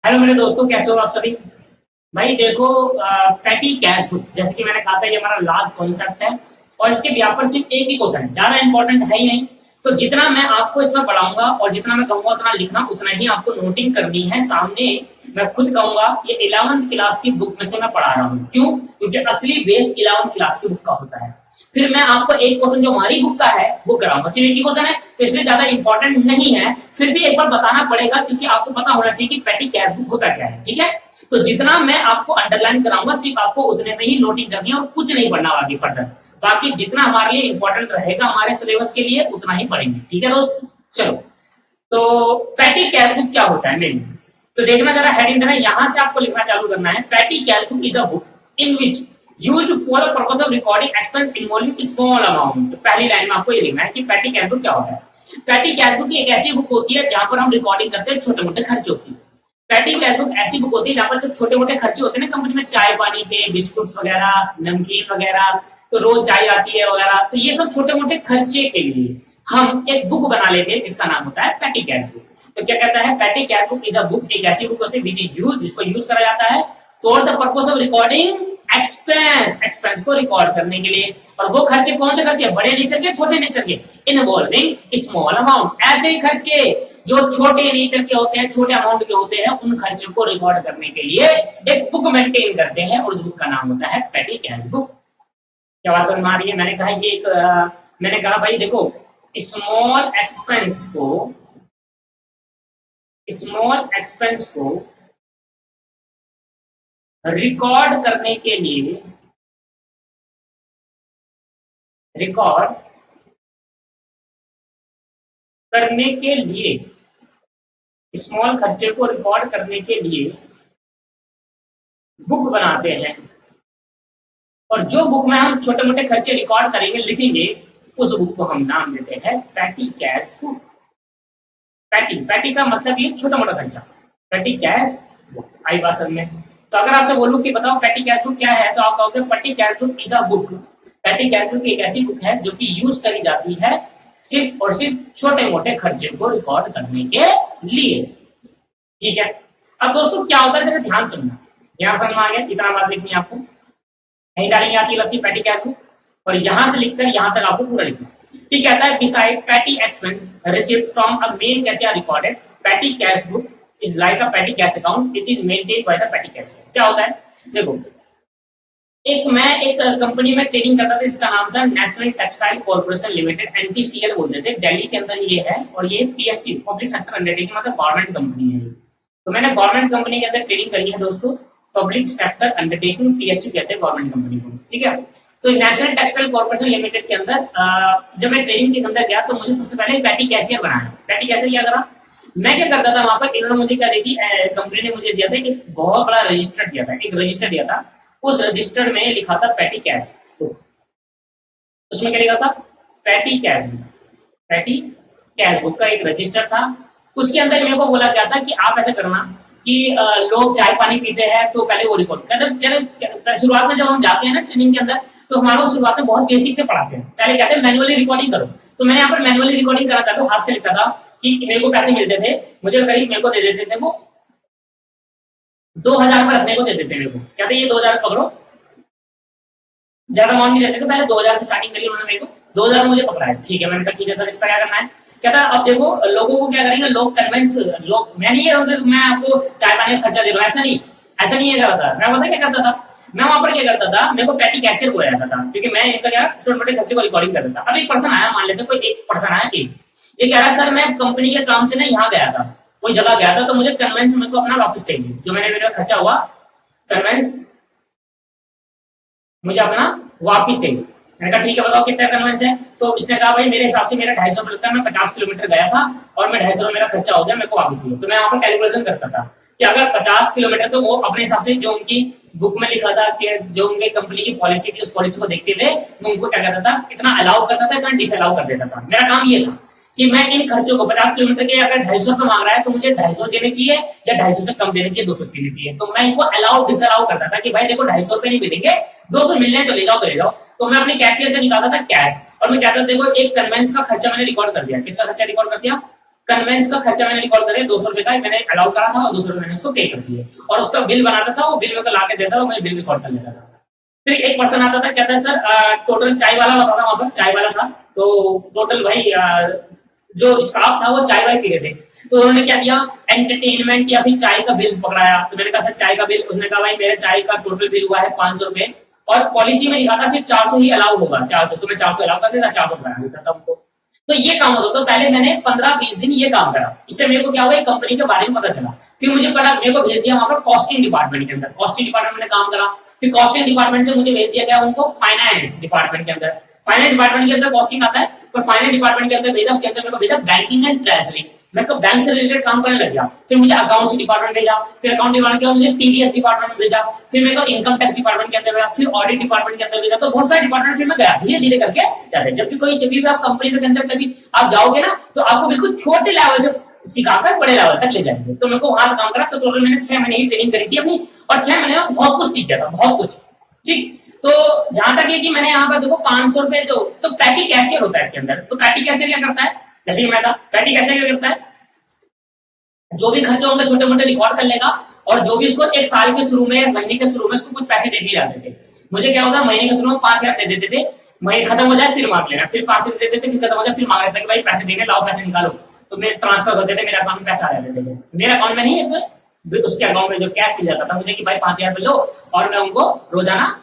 Hello मेरे दोस्तों, कैसे हो आप सभी। भाई देखो, पैटी कैश बुक जैसे कि मैंने कहा था, ये हमारा लास्ट कॉन्सेप्ट है और इसके यहाँ पर सिर्फ एक ही क्वेश्चन है, ज्यादा इंपॉर्टेंट है ही नहीं। तो जितना मैं आपको इसमें पढ़ाऊंगा और जितना मैं कहूंगा उतना लिखना, उतना ही आपको नोटिंग करनी है सामने। मैं खुद कहूंगा ये 11वीं क्लास की बुक में से मैं पढ़ा रहा हूँ। क्यों? क्योंकि असली बेस 11वीं क्लास की बुक का होता है। फिर मैं आपको एक क्वेश्चन जो हमारी बुक का है वो कराऊंगा, सिर्फ एक ही क्वेश्चन है तो इसलिए ज्यादा इंपॉर्टेंट नहीं है। फिर भी एक बार बताना पड़ेगा क्योंकि आपको पता होना चाहिए कि पैटी कैश बुक होता क्या है। ठीक है, तो जितना मैं आपको अंडरलाइन कराऊंगा सिर्फ आपको उतने में ही नोटिंग करनी है और कुछ नहीं पढ़ना आगे फर्दर। बाकी जितना हमारे लिए इंपॉर्टेंट रहेगा हमारे सिलेबस के लिए उतना ही पढ़ेंगे। ठीक है दोस्त, चलो। तो पैटी कैश बुक क्या होता है मेन, तो देखना जरा हेडिंग देना, यहां से आपको लिखना चालू करना है। Patty cash book is a book in which used for the purpose of recording expense involving small amount. तो पहली लाइन में आपको ये लिखना है कि पैटी कैश बुक क्या होता है। पैटी कैश बुक एक ऐसी बुक होती है जहां पर हम रिकॉर्डिंग करते हैं छोटे मोटे खर्चों की। पैटी कैश बुक ऐसी बुक होती है जहां पर जो छोटे मोटे खर्चे होते हैं ना कंपनी में, चाय पानी के, बिस्कुट वगैरह, नमकीन वगैरह, तो रोज चाय आती है वगैरह, तो ये सब छोटे मोटे खर्चे के लिए हम एक बुक बना लेते हैं जिसका नाम होता है पैटी कैश बुक। तो क्या कहता है, patty cash book is a book, एक ऐसी बुक होती है विच इज यूज्ड, जिसको यूज करा जाता है for the purpose of recording expense, expense को रिकॉर्ड करने के लिए। और वो खर्चे कौन से खर्चे, बड़े नेचर के, छोटे नेचर के, इन्वॉल्विंग स्मॉल अमाउंट, ऐसे ही खर्चे जो छोटे नेचर के होते हैं, छोटे अमाउंट के होते हैं, उन खर्चों को रिकॉर्ड करने के लिए एक बुक मेंटेन करते हैं और उस बुक का नाम होता है पैटी कैश बुक। क्या बात समझ में आ रही है? मैंने कहा ये एक मैंने कहा भाई देखो, स्मॉल एक्सपेंस को रिकॉर्ड करने के लिए स्मॉल खर्चे को रिकॉर्ड करने के लिए बुक बनाते हैं। और जो बुक में हम छोटे मोटे खर्चे रिकॉर्ड करेंगे, लिखेंगे, उस बुक को हम नाम देते हैं पैटी कैश बुक। पैटी का मतलब ये छोटा मोटा खर्चा, पैटी कैश बुक। आई बात समझ में? तो अगर आपसे बोलूं कि बताओ पैटी कैश बुक क्या है, तो आप कहोगे patty cash book is a book. Patty cash book एक ऐसी बुक है जो कि यूज करी जाती है सिर्फ और सिर्फ छोटे मोटे खर्चे को रिकॉर्ड करने के लिए। ठीक है, अब दोस्तों क्या होता है जरा ध्यान सुनना, यहां समझ में आ गया? इतना बात लिखनी है आपको, नहीं डालेंगे यहाँ चीज लस्सी पैटी कैश बुक, और यहां से लिखकर यहां तक आपको पूरा लिखना। ठीक कहता है, beside petty expense received from a main cash are recorded, petty cash book is like a petty cash account, it is maintained by the petty cash. क्या होता है देखो, मैं एक कंपनी में ट्रेनिंग करता था, इसका नाम था नेशनल टेक्सटाइल कॉर्पोरेशन लिमिटेड, एनटीसीएल बोलते थे, दिल्ली के अंदर ये है। और ये पीएसयू, पब्लिक सेक्टर अंडरटेकिंग, मतलब गवर्नमेंट कंपनी है। तो मैंने गवर्नमेंट कंपनी के अंदर ट्रेनिंग करी है दोस्तों, पब्लिक सेक्टर अंडरटेकिंग, पीएसयू कहते हैं गवर्नमेंट कंपनी को। ठीक है, तो नेशनल टेक्सटाइल कॉर्पोरेशन लिमिटेड के अंदर जब मैं ट्रेनिंग के अंदर गया तो मुझे सबसे पहले पैटी कैशियर बनाया। पैटी कैशियर क्या करा, मैं क्या करता था वहां पर, इन्होंने मुझे क्या दी थी, कंपनी ने मुझे दिया था एक बहुत बड़ा रजिस्टर दिया था, एक रजिस्टर दिया था। उस रजिस्टर में लिखा था पैटी कैश बुक, उसमें क्या लिखा था, patty cash book. Patty cash book का एक रजिस्टर था, उसके अंदर मेरे को बोला गया था कि आप ऐसा करना कि लोग चाय पानी पीते हैं तो पहले वो रिकॉर्ड कहते, शुरुआत में जब हम जाते हैं ना ट्रेनिंग के अंदर, तो हमारा शुरुआत में बहुत बेसिक से पढ़ाते हैं, पहले कहते हैं मैनुअली रिकॉर्डिंग करो। तो मैं यहाँ पर मैनुअली रिकॉर्डिंग करा था, तो हाथ से लिखता था कि मेरे को पैसे मिलते थे, मुझे करीब मेरे को दे देते थे वो 2000 रुपए रखने को दे देते मेरे को, कहते ये 2000 पकड़ो, ज्यादा अमाउंट नहीं देते थे, पहले 2000 से स्टार्टिंग करी उन्होंने मेरे को, 2000 मुझे पकड़ा है। ठीक है, मैंने कहा ठीक है सर, इसका क्या करना है? कहता अब देखो लोगों को क्या करेंगे, लोग कन्वेंस, लोग, मैं नहीं मैं आपको चाय पानी का खर्चा दे रहा हूँ, ऐसा नहीं है करता। मैं पता क्या करता था, मैं वहां पर क्या करता था, मेरे को पैटी कैशियर बोला जाता था, क्योंकि मैं इनका क्या छोटे मोटे खर्चे को रिकॉर्डिंग करता था। अब एक पर्सन आया, मान लेते कोई एक पर्सन आया, ये कह रहा सर मैं कंपनी के काम से ना यहाँ गया था, कोई जगह गया था, तो मुझे कन्वेंस मेरे को अपना वापस चाहिए, जो मेरा खर्चा हुआ कन्वेंस मुझे अपना वापस चाहिए। मैंने कहा ठीक है बताओ कितना कन्वेंस है, तो इसने कहा भाई मेरे हिसाब से मेरा 250 रुपये लगता है, मैं 50 किलोमीटर गया था और मैं 250 रुपये मेरा खर्चा हो गया, मेरे को वापस चाहिए। तो मैं वहां पर कैलकुलेशन करता था कि अगर 50 किलोमीटर, तो वो अपने हिसाब से जो उनकी बुक में लिखा था कि जो उनके कंपनी की पॉलिसी थी, उस पॉलिसी को देखते हुए मैं उनको क्या करता था, इतना अलाउ करता था, इतना डिसअलाउ कर देता था। मेरा काम ये था कि मैं इन खर्चों को 50 किलोमीटर के अगर 250 रुपये मांग रहा है तो मुझे 250 देने चाहिए या 250 से कम देने चाहिए, 200 देने चाहिए। तो मैं इनको अलाउ डिसअलाउ करता था कि भाई देखो 250 रुपये नहीं मिलेंगे, 200 मिलने तो ले जाओ। तो मैं अपने कैशियर से निकालता था कैश, और मैं कहता था देखो एक कन्वेंस का खर्चा मैंने रिकॉर्ड कर दिया। किसका खर्चा रिकॉर्ड कर दिया? कन्वेंस का खर्चा मैंने रिकॉर्ड करे 200 रुपए का मैंने अलाउ करा था और 200 रुपए मैंने उसको पे कर दिए और उसका बिल बनाता था, वो बिल मेरे को ला के देता था, मैं बिल रिकॉर्ड कर लेता था। फिर एक पर्सन आता था, कहता है सर टोटल चाय वाला होता था वहां पर, चाय वाला था, तो टोटल भाई जो स्टाफ था वो चाय वाय पी रहे थे, तो उन्होंने क्या दिया, एंटरटेनमेंट या फिर चाय का बिल पकड़ाया। तो मैंने कहा सर चाय का बिल, उसने कहा भाई मेरे चाय का टोटल बिल हुआ है 500 रुपए और पॉलिसी में लिखा था सिर्फ 400 ही अलाउ होगा, 400, तो मैं 400 अलाउ कर देता, 400 बना देता था उनको। तो ये काम होता था। तो पहले मैंने 15-20 दिन ये काम करा, इससे मेरे को क्या हुआ, कंपनी के बारे में पता चला। फिर मुझे पता, मेरे को भेज दिया वहां पर कॉस्टिंग डिपार्टमेंट के अंदर, कॉस्टिंग डिपार्टमेंट में काम करा। फिर कॉस्टिंग डिपार्टमेंट से मुझे भेज दिया गया उनको फाइनेंस डिपार्टमेंट के अंदर, फाइनेंस डिपार्टमेंट के अंदर कॉस्टिंग आता है, पर फाइनेंस डिपार्टमेंट के अंदर भेजा, उसके अंदर मेरे को भेजा बैंकिंग एंड ट्रेजरी, मैं तो बैंक से रिलेटेड काम करने लग गया। फिर मुझे अकाउंट्स डिपार्टमेंट भेजा, फिर अकाउंट डिपार्टमेंट के बाद मुझे टीडीएस डिपार्टमेंट में भेजा, फिर मेरे को इनकम टैक्स डिपार्टमेंट के अंदर भेजा, फिर ऑडिट डिपार्टमेंट के अंदर भेजा, तो बहुत सारे डिपार्टमेंट फिर मैं गया, धीरे धीरे करके जाते। जब भी आप कंपनी के अंदर कभी आप जाओगे ना, तो आपको बिल्कुल छोटे लेवल से सिखाकर बड़े लेवल तक ले जाएंगे। तो मेरे को वहां काम करा, तो टोटल मैंने 6 महीने की ट्रेनिंग करी थी अपनी, और 6 महीने में बहुत कुछ सीख गया था, बहुत कुछ। ठीक, तो जहां तक है कि मैंने यहाँ पर देखो 500 रुपए, तो पैटी कैशियर होता है इसके अंदर। तो पैटी कैशियर क्या करता है, जैसे कि मैं था, पैटी कैशियर क्या करता है, जो भी खर्चे होंगे छोटे मोटे रिकॉर्ड कर लेगा, और जो भी उसको एक साल के शुरू में, महीने के शुरू में उसको कुछ पैसे दे दिए जाते थे। मुझे क्या होता, महीने के शुरू में 5000 दे देते थे, महीने खत्म हो जाए फिर मांग लेना, फिर 500 दे देते, फिर खत्म हो जाए फिर मांग लेता कि भाई पैसे देने, लाओ पैसे निकालो, तो मेरे ट्रांसफर कर देते, मेरे अकाउंट में पैसा आ जाते थे। मेरे अकाउंट में नहीं, उसके अकाउंट में जो कैश मिल जाता था मुझे कि भाई 5000 लो, और मैं उनको रोजाना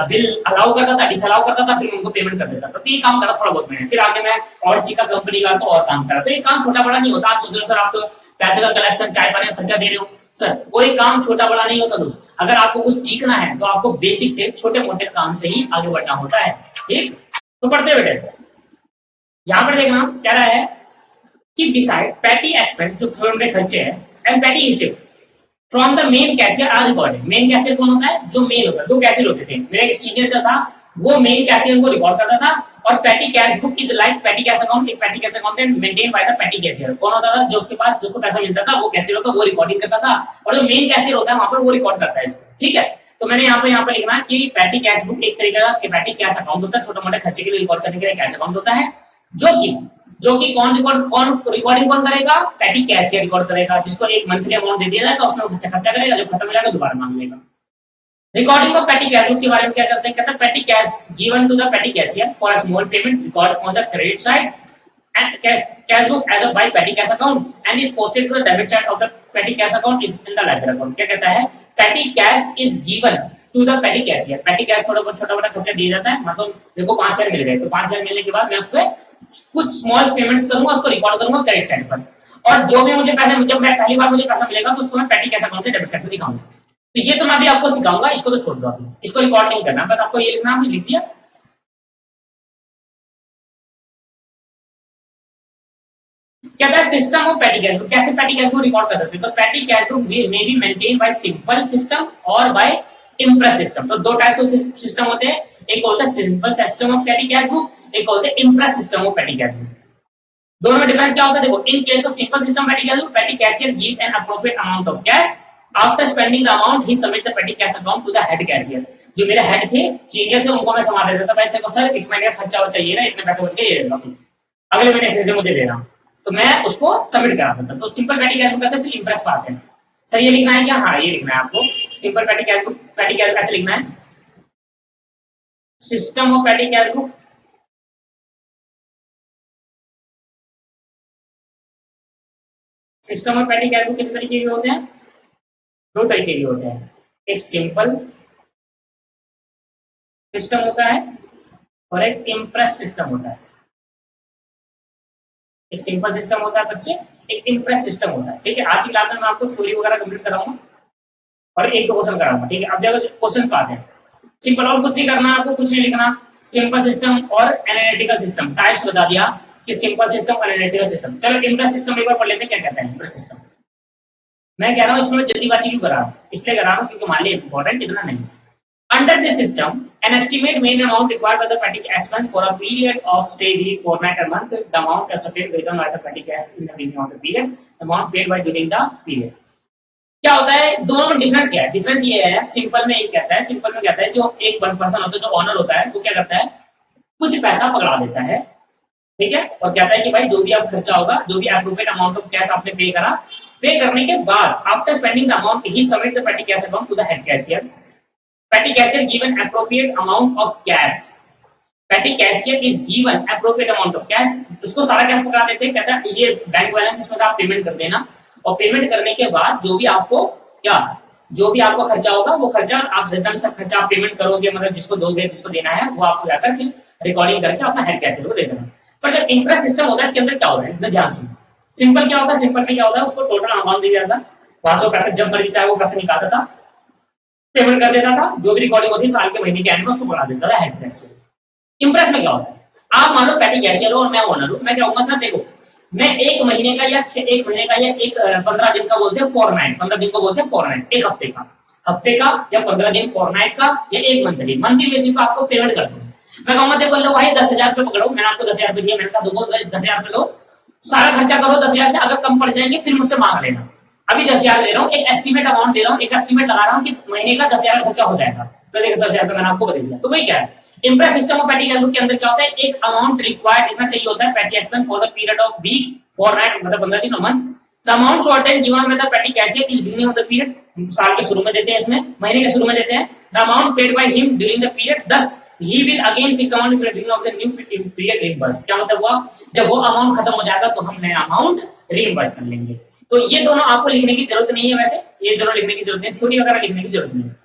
बिल अलाउ करता था, डिसअलाउ करता था, फिर उनको पेमेंट कर देता था। तो ये काम करा थोड़ा बहुत मैंने। फिर आगे मैं और सीखा कंपनी का, तो और काम करा। तो ये काम छोटा बड़ा नहीं होता। आप सोच रहे सर आप तो पैसे का कलेक्शन, चाय पानी का खर्चा दे रहे हो, सर कोई काम छोटा बड़ा नहीं होता दोस्त। अगर आपको कुछ सीखना है तो आपको बेसिक से, छोटे मोटे काम से ही आगे बढ़ना होता है। ठीक, तो पढ़ते बेटे, यहाँ पर देखना क्या रहा है कि बिसाइड पैटी एक्सपेंस, जो छोटे मोटे खर्चे हैं, and petty receipt from the main cashier are recorded. Main cashier कौन होता है, जो मेन होता है। 2 कैशियर होते थे, मेरा एक सीनियर जो था वो मेन कैशियर को रिकॉर्ड करता था, और petty cash book is like petty cash account, एक petty cash account maintain by the petty cashier. कौन होता था, जो उसके पास जो पैसा मिलता था वो कैशियर होता, वो रिकॉर्डिंग करता था, और जो मेन कैशियर होता है वहां पर वो रिकॉर्ड करता है इसको। ठीक है, तो मैंने यहाँ पे लिखना कि पैटी कैश बुक एक तरीके का पैटी कैश अकाउंट होता है, छोटे मोटे खर्चे के लिए रिकॉर्ड करने के लिए कैश अकाउंट होता है, जो कि कौन रिकॉर्डिंग कौन करेगा, पैटी कैशियर रिकॉर्ड करेगा, जिसको एक मंथली अमाउंट दे दिया जाएगा, उसमें खर्चा करेगा, जब खत्म हो जाएगा दोबारा मांग लेगा। Recording of petty cash book के बारे में क्या करते हैं, कहते हैं petty cash given to the petty cashier for a small payment record on the credit side and cash book as a by petty cash account and is posted to the debit side of the petty cash account is in the ledger account। क्या कहता है, petty cash is given to the petty cashier। petty cash थोड़ा बहुत छोटा बड़ा खर्चा दिया जाता है, मतलब देखो 5000 मिल गए, तो 5000 मिलने के बाद मैं उसपे कुछ स्मॉल पेमेंट्स करूंगा, उसको रिकॉर्ड करूंगा क्रेडिट साइड पर, और जो भी मुझे पैसे, जब मैं पहली बार मुझे पैसा मिलेगा तो उसको मैं petty cash account से डेबिट साइड पर दिखाऊंगा। तो ये तो मैं अभी आपको सिखाऊंगा, इसको तो छोड़ दो अभी, इसको रिकॉर्ड नहीं करना, बस आपको ये लिखना, आपने लिख दिया। क्या था, system of petty cash book, कैसे पैटी कैश बुक रिकॉर्ड कर सकते हैं, तो patty cash book may be maintain by simple system और बाय इम्प्रेस सिस्टम। तो 2 टाइप के सिस्टम होते हैं, एक होता है simple system of petty cash book, एक होता है imprest system of petty cash book. दोनों में डिफरेंस क्या होता है, देखो, in case of simple system petty cash book, petty cashier give an appropriate amount of cash after spending the amount he submit the petty cash account to the head cashier. जो मेरे head थे, senior थे, उनको मैं संभाल देता था, भाई देखो सर इस महीने का खर्चा चाहिए ना, इतने पैसे बच गए, ये अगले महीने फिर से मुझे देना, तो मैं उसको सबमिट करा देता। तो सिंपल पैटी कैश बुक करते हैं, फिर इम्प्रेस पाते हैं। सर ये लिखना है क्या, हाँ ये लिखना है आपको, simple patty cash book, petty cash ऐसे लिखना है, system of petty cash book, system of petty cash book कितने तरीके के होते हैं, 2 तरीके के होते हैं, एक सिंपल सिस्टम होता है और एक इम्प्रेस सिस्टम होता है। एक सिंपल सिस्टम होता है बच्चे, एक इम्प्रेस सिस्टम होता है। ठीक है, आज की क्लास में मैं आपको थ्योरी वगैरह कंप्लीट कराऊंगा और 1-2 क्वेश्चन कराऊंगा। ठीक है, अब देखो क्वेश्चन पाते हैं, सिंपल और कुछ नहीं करना, आपको कुछ नहीं लिखना, सिंपल सिस्टम और एनालिटिकल सिस्टम टाइप्स बता दिया कि सिंपल सिस्टम और एनालिटिकल सिस्टम। चलो इम्प्रेस सिस्टम एक बार पढ़ लेते हैं, क्या कहता है इम्प्रेस सिस्टम। मैं कह रहा हूँ इसमें जल्दीबाजी क्यों कर रहा हूँ, इसलिए कर रहा हूँ क्योंकि मान लीजिए इंपॉर्टेंट इतना नहीं। Under this system, an estimate main amount required by the petty expense for a period of say week, fortnight, or month, the amount ascertained based on the petty cash in the beginning of the period, the amount paid by during the period। क्या होता है, दोनों में difference क्या है, difference ये है, simple में एक कहता है, सिंपल में कहता है जो एक पर्सन होता है, जो ऑनर होता है, वो क्या करता है, कुछ पैसा पकड़ा देता है, ठीक है। और कहता है कि भाई जो भी आप खर्चा होगा, जो भी एप्रोप्रिएट अमाउंट ऑफ कैश आपने पे करा, पे करने के बाद after spending the amount he submit the petty cash account to the head cashier. Petty cashier given appropriate amount of cash, petty cashier is given appropriate amount of cash, उसको सारा cash पकड़ा देते हैं, कहता है ये बैंक बैलेंस, इसमें से आप पेमेंट कर देना, और पेमेंट करने के बाद जो भी आपको क्या, जो भी आपको खर्चा होगा वो खर्चा आप एकदम सब खर्चा आप पेमेंट करोगे, मतलब जिसको दोगे, जिसको देना है वो आपको जाकर फिर रिकॉर्डिंग करके अपना हेड कैशियर को दे देना। पर जब इंटरेस्ट सिस्टम होता है इसके अंदर क्या होता है, इसमें ध्यान सुनो। सिंपल क्या होता है, सिंपल में क्या होता है, उसको टोटल अमाउंट दिया जाता है, 500 पैसे जब मर्जी चाहे वो पैसे निकालता था, पेमेंट कर देता था, जो भी रिकॉर्डिंग होती है साल के महीने के एंड में उसको बढ़ा देता था हेड कैशियर। इंप्रेस में क्या होता है, आप मान लो पेटी कैशियर हो और मैं ओनर हूं, मैं क्या कहूंगा सर देखो मैं एक महीने का या एक महीने का या एक 15 दिन का बोलते हैं फॉर्मेट, 15 दिन को बोलते हैं फॉर्मेट, एक हफ्ते का या 15 दिन फॉर्मेट का या एक मंथली बेसिस पे आपको पेमेंट कर दूंगा। मैं कहूंगा देखो लो भाई 10,000 रुपए पकड़ो, मैंने आपको 10,000 रुपए दिए, मैंने कहा दो 10,000 रुपए लो, सारा खर्चा करो 10,000 से, अगर कम पड़ जाएंगे फिर मुझसे मांग लेना। अभी 10,000 दे रहा हूँ, एक एस्टिमेट अमाउंट दे रहा हूँ, एक एस्टिमेट लगा रहा हूँ कि महीने का 10,000 खर्चा हो जाएगा, तो 10,000 रुपए मैंने आपको बता दिया। तो वही क्या है, Impress system of petty cash book के अंदर क्या होता है, एक अमाउंट रिक्वायर्ड इतना चाहिए होता है petty expense for the period of week, fortnight मतलब 15 दिन और month. The amount shorten given by the petty cashier is beginning of the period, साल के शुरू में देते हैं, इसमें महीने के शुरू में देते हैं। The amount paid by him during the period, thus he will again fix the amount at the beginning of the new period reimburse। क्या मतलब हुआ, जब वो अमाउंट खत्म हो जाएगा तो हम नया अमाउंट रिइंबर्स कर लेंगे। तो ये दोनों आपको लिखने की जरूरत नहीं है, वैसे ये दोनों लिखने की जरूरत नहीं, थ्योरी वगैरह लिखने की जरूरत नहीं है।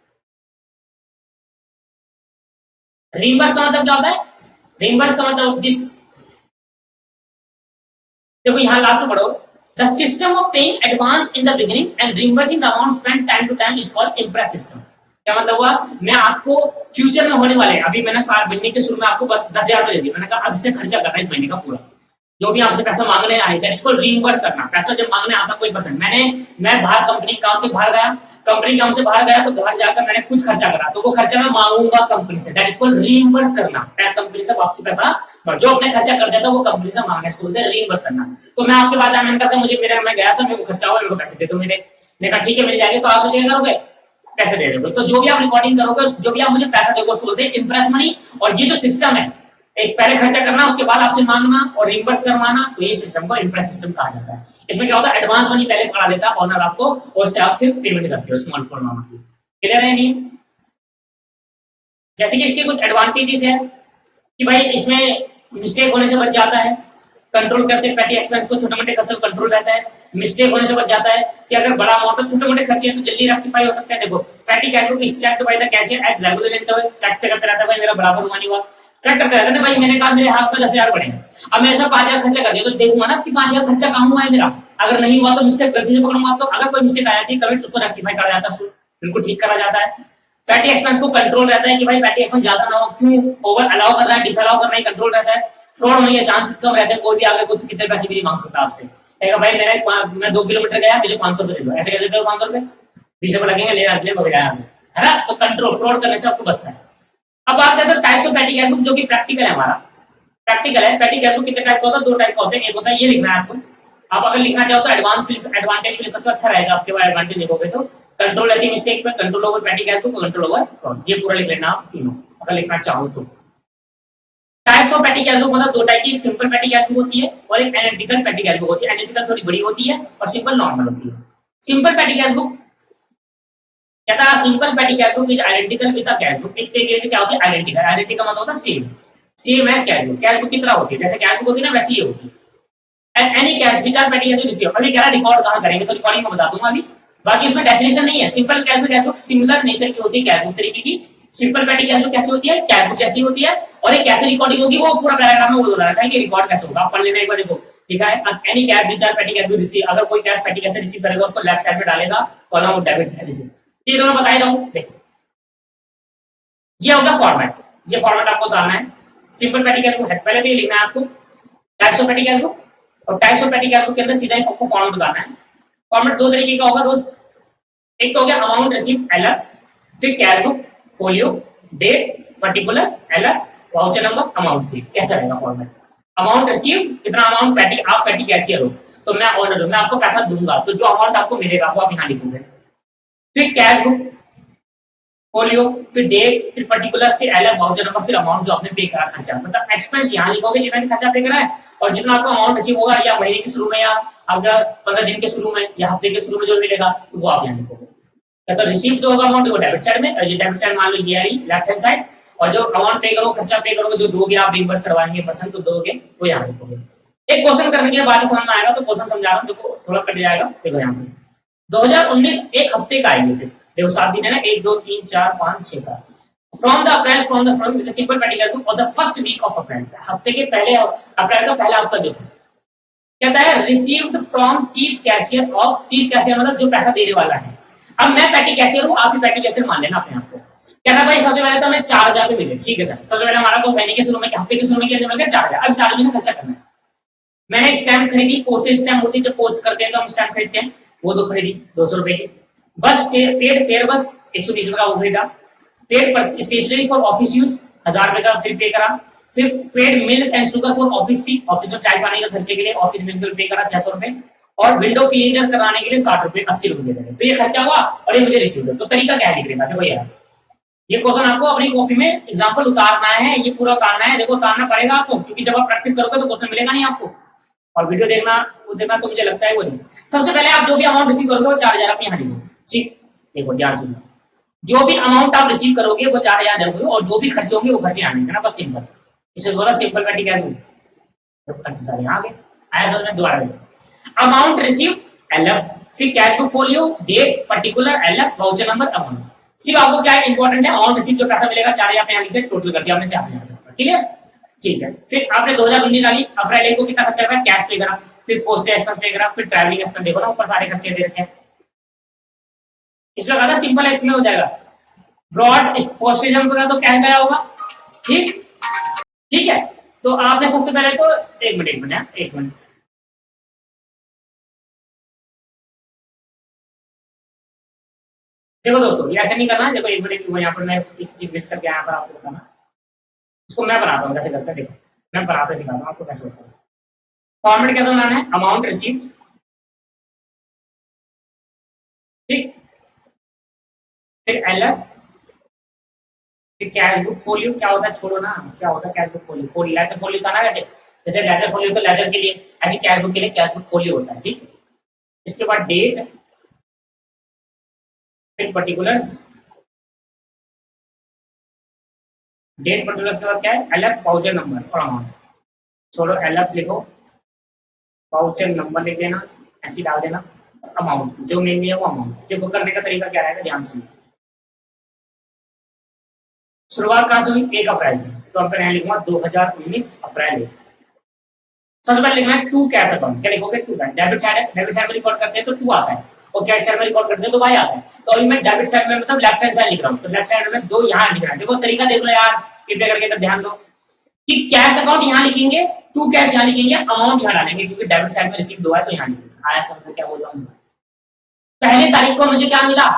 रिइंबर्स का मतलब क्या होता है, रिइंबर्स का मतलब दिस, देखो यहां लास्ट से पढ़ो, the system of paying advance in the beginning and reimbursing the amount spent time to time is called imprest system. क्या मतलब हुआ, मैं आपको फ्यूचर में होने वाले, अभी मैंने साल महीने के शुरू में आपको बस 10,000 रुपए दे दिए, मैंने कहा अब इससे खर्चा करना है इस महीने का पूरा, जो भी आपसे पैसा मांगने आए थे इसको रीइंबर्स करना। पैसा जब मांगने आता कोई पर्सन, मैं बाहर कंपनी काम से बाहर गया, कंपनी काम से बाहर गया तो बाहर जाकर मैंने कुछ खर्चा करा, तो वो खर्चा मैं मांगूंगा कंपनी से, दैट इज कॉल्ड रीइंबर्स करना। मैं कंपनी से वापसी पैसा जो अपने खर्चा कर देता वो कंपनी से मांगने इसको बोलते हैं रीइंबर्स करना। तो मैं आपके बाद मैंने कहा मुझे मेरे मैं गया था, मेरे को खर्चा हुआ, मेरे को पैसे दे दो, मैंने कहा ठीक है मिल जाएंगे, तो आप मुझे करोगे पैसे दे दोगे। तो जो भी आप रिकॉर्डिंग करोगे, जो भी आप मुझे पैसा दोगे उसको बोलते हैं इंप्रेस मनी। और ये जो सिस्टम है, एक पहले खर्चा करना, उसके बाद आपसे मांगना और रिइंबर्स करवाना, तो ये सिस्टम को इंप्रेस सिस्टम कहा जाता है। इसमें क्या होता है, एडवांस मनी पहले पकड़ा देता है ऑनर आपको, और उससे आप फिर पेमेंट करते हो स्मॉल अमाउंट की। क्लियर है नहीं? जैसे कि इसके कुछ एडवांटेजेस है कि भाई इसमें मिस्टेक होने से बच जाता है, कंट्रोल करते हैं पेटी एक्सपेंस को, छोटे मोटे खर्चे कंट्रोल रहता है, मिस्टेक होने से बच जाता है कि अगर बड़ा अमाउंट है, छोटे मोटे खर्चे तो जल्दी रेक्टिफाई हो सकते हैं। देखो petty cash book is checked by the cashier at regular interval, check करते रहता है भाई मेरा बराबर हुआ नहीं हुआ, चेक करते रहते हैं भाई, मैंने कहा मेरे हाथ में 10,000 पड़े, अब मैं इसमें 5,000 खर्चा कर दिया, तो देखूंगा ना कि 5,000 खर्चा कहाँ हुआ है मेरा, अगर नहीं हुआ तो मिस्टेक गलती से पकड़ूंगा, तो अगर कोई मिस्टेक आ जाती है कभी उसको रेक्टिफाई करा जाता है, बिल्कुल ठीक करा जाता है। पेटी एक्सपेंस को कंट्रोल रहता है कि भाई पेटी एक्सपेंस ज्यादा ना हो, क्यों ओवर अलाउ कर रहा है, डिसअलाउ करना ही कंट्रोल रहता है, फ्रॉड होने के चांसेस कम रहते हैं, कोई भी आगे कोई कितने पैसे भी नहीं मांग सकता आपसे, कहेगा भाई मैं 2 किलोमीटर गया मुझे 500 रुपए दे दो, ऐसे कैसे दे दो 500 रुपए, 20 रुपए लगेंगे ले वगैरह से, है ना। तो कंट्रोल फ्रॉड करने से आपको बचना है। अब बात करते हैं types of petty cash book, जो कि प्रैक्टिकल है हमारा, प्रैक्टिकल है। पेटी कैश बुक कितने टाइप का होता है, 2 टाइप का होता है, एक होता है ये लिखना है आपको, आप अगर लिखना चाहो तो एडवांटेज मिल सकता है, अच्छा रहेगा आपके पास एडवांटेज लिखोगे तो, कंट्रोल रहती है मिस्टेक पे, कंट्रोल ओवर पेटी cash book, control over fraud, ये पूरा लिख लेना आप तीनों अगर लिखना चाहो तो। Types of petty cash book मतलब 2 टाइप की, एक सिंपल पेटी कैश बुक होती है और एक एनालिटिकल पेटी कैश बुक होती है। एनालिटिकल थोड़ी बड़ी होती है और सिंपल नॉर्मल होती है। सिंपल पेटी कैश बुक कहता है सिंपल पेटी cash book is identical with the cash book. एक तरीके से क्या होती है आइडेंटिकल, आइडेंटिकल मतलब होता है same as cash book. Cash book की तरह होती है, जैसे कैश बुक होती है ना वैसी ही होती है। And any cash which are petty cash book receive, अभी कह रहा रिकॉर्ड कहां करेंगे तो रिकॉर्डिंग में बता दूंगा अभी, बाकी उसमें डेफिनेशन नहीं है। Simple cash book similar nature की होती है कैश बुक तरीके की। सिंपल पेटी कैश बुक कैसी होती है, कैश बुक जैसी होती है, और एक कैसे रिकॉर्डिंग होगी वो पूरा पैराग्राफ में बोल रखा है कि रिकॉर्ड कैसे होगा, आप पढ़ लेना एक बार। देखो लिखा है any cash which are petty cash book receive, अगर कोई कैश पेटी कैसे रिसीव करेगा उसको लेफ्ट साइड पे डालेगा कॉलम ऑफ डेबिट रिसीव। ये दोनों बता ही रहा हूं। देखो ये होगा फॉर्मेट, ये फॉर्मेट आपको बताना है। सिंपल पेटी कैश बुक है, पहले तो ये लिखना है आपको types of petty cash book, और types of petty cash book के अंदर सीधा ही आपको फॉर्मेट बताना है। फॉर्मेट 2 तरीके का होगा दोस्त, एक तो हो गया अमाउंट रिसीव एलएफ, फिर cash book folio date particular LF voucher number amount भी, कैसा रहेगा फॉर्मेट। अमाउंट रिसीव कितना अमाउंट, पेटी आप पेटी कैशियर हो तो मैं ऑनर हूं, मैं आपको पैसा दूंगा तो जो अमाउंट आपको मिलेगा वो आप यहां लिखोगे। फिर कैश बुक फोलियो, फिर डेट, फिर पर्टिकुलर, फिर एलएफ वाउचर नंबर, फिर अमाउंट जो आपने पे करा खर्चा, मतलब एक्सपेंस यहाँ लिखोगे जितना भी खर्चा पे करा है, और जितना आपको अमाउंट रिसीव होगा या महीने के शुरू में या आपका 15 दिन के शुरू में या हफ्ते के शुरू में जो मिलेगा वो आप यहाँ लिखोगे। तो रिसीव जो होगा अमाउंट वो डेबिट साइड में, और ये डेबिट साइड मान लो ये आई लेफ्ट हैंड साइड, और जो अमाउंट पे करोगे, खर्चा पे करोगे, जो दोगे आप रिइंबर्स करवाएंगे पर्सन तो दोगे वो यहाँ लिखोगे। एक क्वेश्चन करने के बाद समझ में आएगा, तो क्वेश्चन समझा रहा हूँ, देखो थोड़ा कट जाएगा, देखो यहाँ से 2019 एक हफ्ते का है, सिर्फ देखो 7 दिन है ना, 1 2 3 4 5 6 7 from the April from the simple particle और the first week of April, हफ्ते के पहले अप्रैल का पहला हफ्ता जो है, कहता है received from chief cashier of, chief cashier मतलब जो पैसा देने वाला है। अब मैं पैटी कैशियर हूँ, आप भी पैटी कैशियर मान लेना अपने आप को। कहना भाई सबसे पहले तो हमें 4000 रुपए मिले, ठीक है सर, सबसे पहले हमारा को महीने के शुरू में हफ्ते के शुरू में क्या मिल गया 4000, अब 4000 में खर्चा करना है। मैंने स्टैम्प खरीदी, पोस्टेज स्टैम्प होती है जो पोस्ट करते हैं तो हम स्टैम्प खरीदते हैं, वो दो खरीदी 200 रुपए की। बस पेड फेयर बस 120 रुपए का वो खरीदा। Paid stationery for office use 1000 रुपए का फिर पे करा। फिर paid milk and sugar for office tea, office में चाय पानी का खर्चे के लिए ऑफिस मिल्क बिल पे करा 600 रुपए, और विंडो क्लीनर कराने के लिए 60 रुपए 80 रुपए दे। तो ये खर्चा हुआ और ये मुझे रिसीव। तो तरीका क्या है लिखने का, देखो यार ये क्वेश्चन आपको अपनी कॉपी में एग्जांपल उतारना है, ये पूरा उतारना है, देखो उतारना पड़ेगा आपको, क्योंकि जब आप प्रैक्टिस करोगे तो क्वेश्चन मिलेगा नहीं आपको, और वीडियो देखना वो देखना तो मुझे लगता है वो नहीं। सबसे पहले आप जो भी अमाउंट रिसीव करोगे वो 4000 अपने यहाँ लिखो, ठीक, देखो ध्यान सुनो, जो भी अमाउंट आप रिसीव करोगे वो 4000 लिखोगे, और जो भी खर्चे होंगे वो खर्चे यहाँ लिखना, बस सिंपल। इसे थोड़ा सिंपल बैठी क्या तो खर्चे सारे यहाँ आ गए। ऐसा मैं दोबारा देखो, अमाउंट रिसीव एलएफ, फिर cash book folio, date, particular, LF, voucher number, amount. सिर्फ आपको क्या इंपॉर्टेंट है, अमाउंट रिसीव जो पैसा मिलेगा 4000 पे यहाँ लिख के टोटल कर दिया आपने 4000, ठीक है, ठीक है। फिर आपने 2019 डाली, अप्रैल को कितना खर्चा करा, कैश पे करा, फिर पोस्टेज एक्सपेंस पे करा, फिर ट्रैवलिंग एक्सपेंस, देखो ना ऊपर सारे खर्चे दे रखे हैं। इसमें ज्यादा सिंपल है, इसमें हो जाएगा ब्रॉड पोस्टेज हम करा तो क्या गया होगा, ठीक, ठीक है। तो आपने सबसे पहले तो एक मिनट देखो दोस्तों, ये ऐसे नहीं करना है, देखो एक मिनट यहाँ पर मैं एक चीज मिस करके यहाँ पर आपको बताना, इसको मैं बनाता हूँ कैसे करते हैं, देखो मैं बनाते सिखाता हूँ आपको कैसे होता है। फॉर्मेट क्या बनाना है, अमाउंट रिसीव, ठीक, फिर एलएफ, फिर कैश बुक फोलियो, क्या होता है छोड़ो ना, क्या होता है cash book folio, folio ledger folio था ना, वैसे जैसे लेजर फोलियो तो लेजर के लिए, ऐसे कैश बुक के लिए कैश बुक फोलियो होता है, ठीक। इसके बाद डेट, फिर पर्टिकुलर्स, डेट पर्टिकुलर्स के बाद क्या है, एलएफ, वाउचर नंबर और अमाउंट। छोड़ो एलएफ लिखो, वाउचर नंबर लिख देना, ऐसे डाल देना, अमाउंट जो मेनली है वो अमाउंट। देखो करने का तरीका क्या रहेगा, ध्यान सुनो। शुरुआत कहां से हुई, 1 अप्रैल से, तो अब मैं लिखूंगा 2019 अप्रैल 1। सबसे पहले लिखना है टू कैश अकाउंट, क्या लिखोगे टू कैश, डेबिट साइड है, डेबिट साइड में रिकॉर्ड करते हैं तो 2 आता है, और कैश साइड में रिकॉर्ड करते हैं तो y आता है। तो अभी मैं डेबिट साइड में मतलब लेफ्ट हैंड साइड लिख रहा हूँ, तो लेफ्ट हैंड में 2 यहाँ लिख रहा है। देखो तरीका देख लो यार, कृपया करके तो ध्यान दो कि कैश अकाउंट यहाँ लिखेंगे, टू कैश यहाँ लिखेंगे, अमाउंट यहाँ डालेंगे, क्योंकि डेबिट साइड में रिसीव 2 है तो यहाँ लिखेंगे। आया समझ में क्या बोल रहा हूँ। पहली तारीख को मुझे क्या मिला,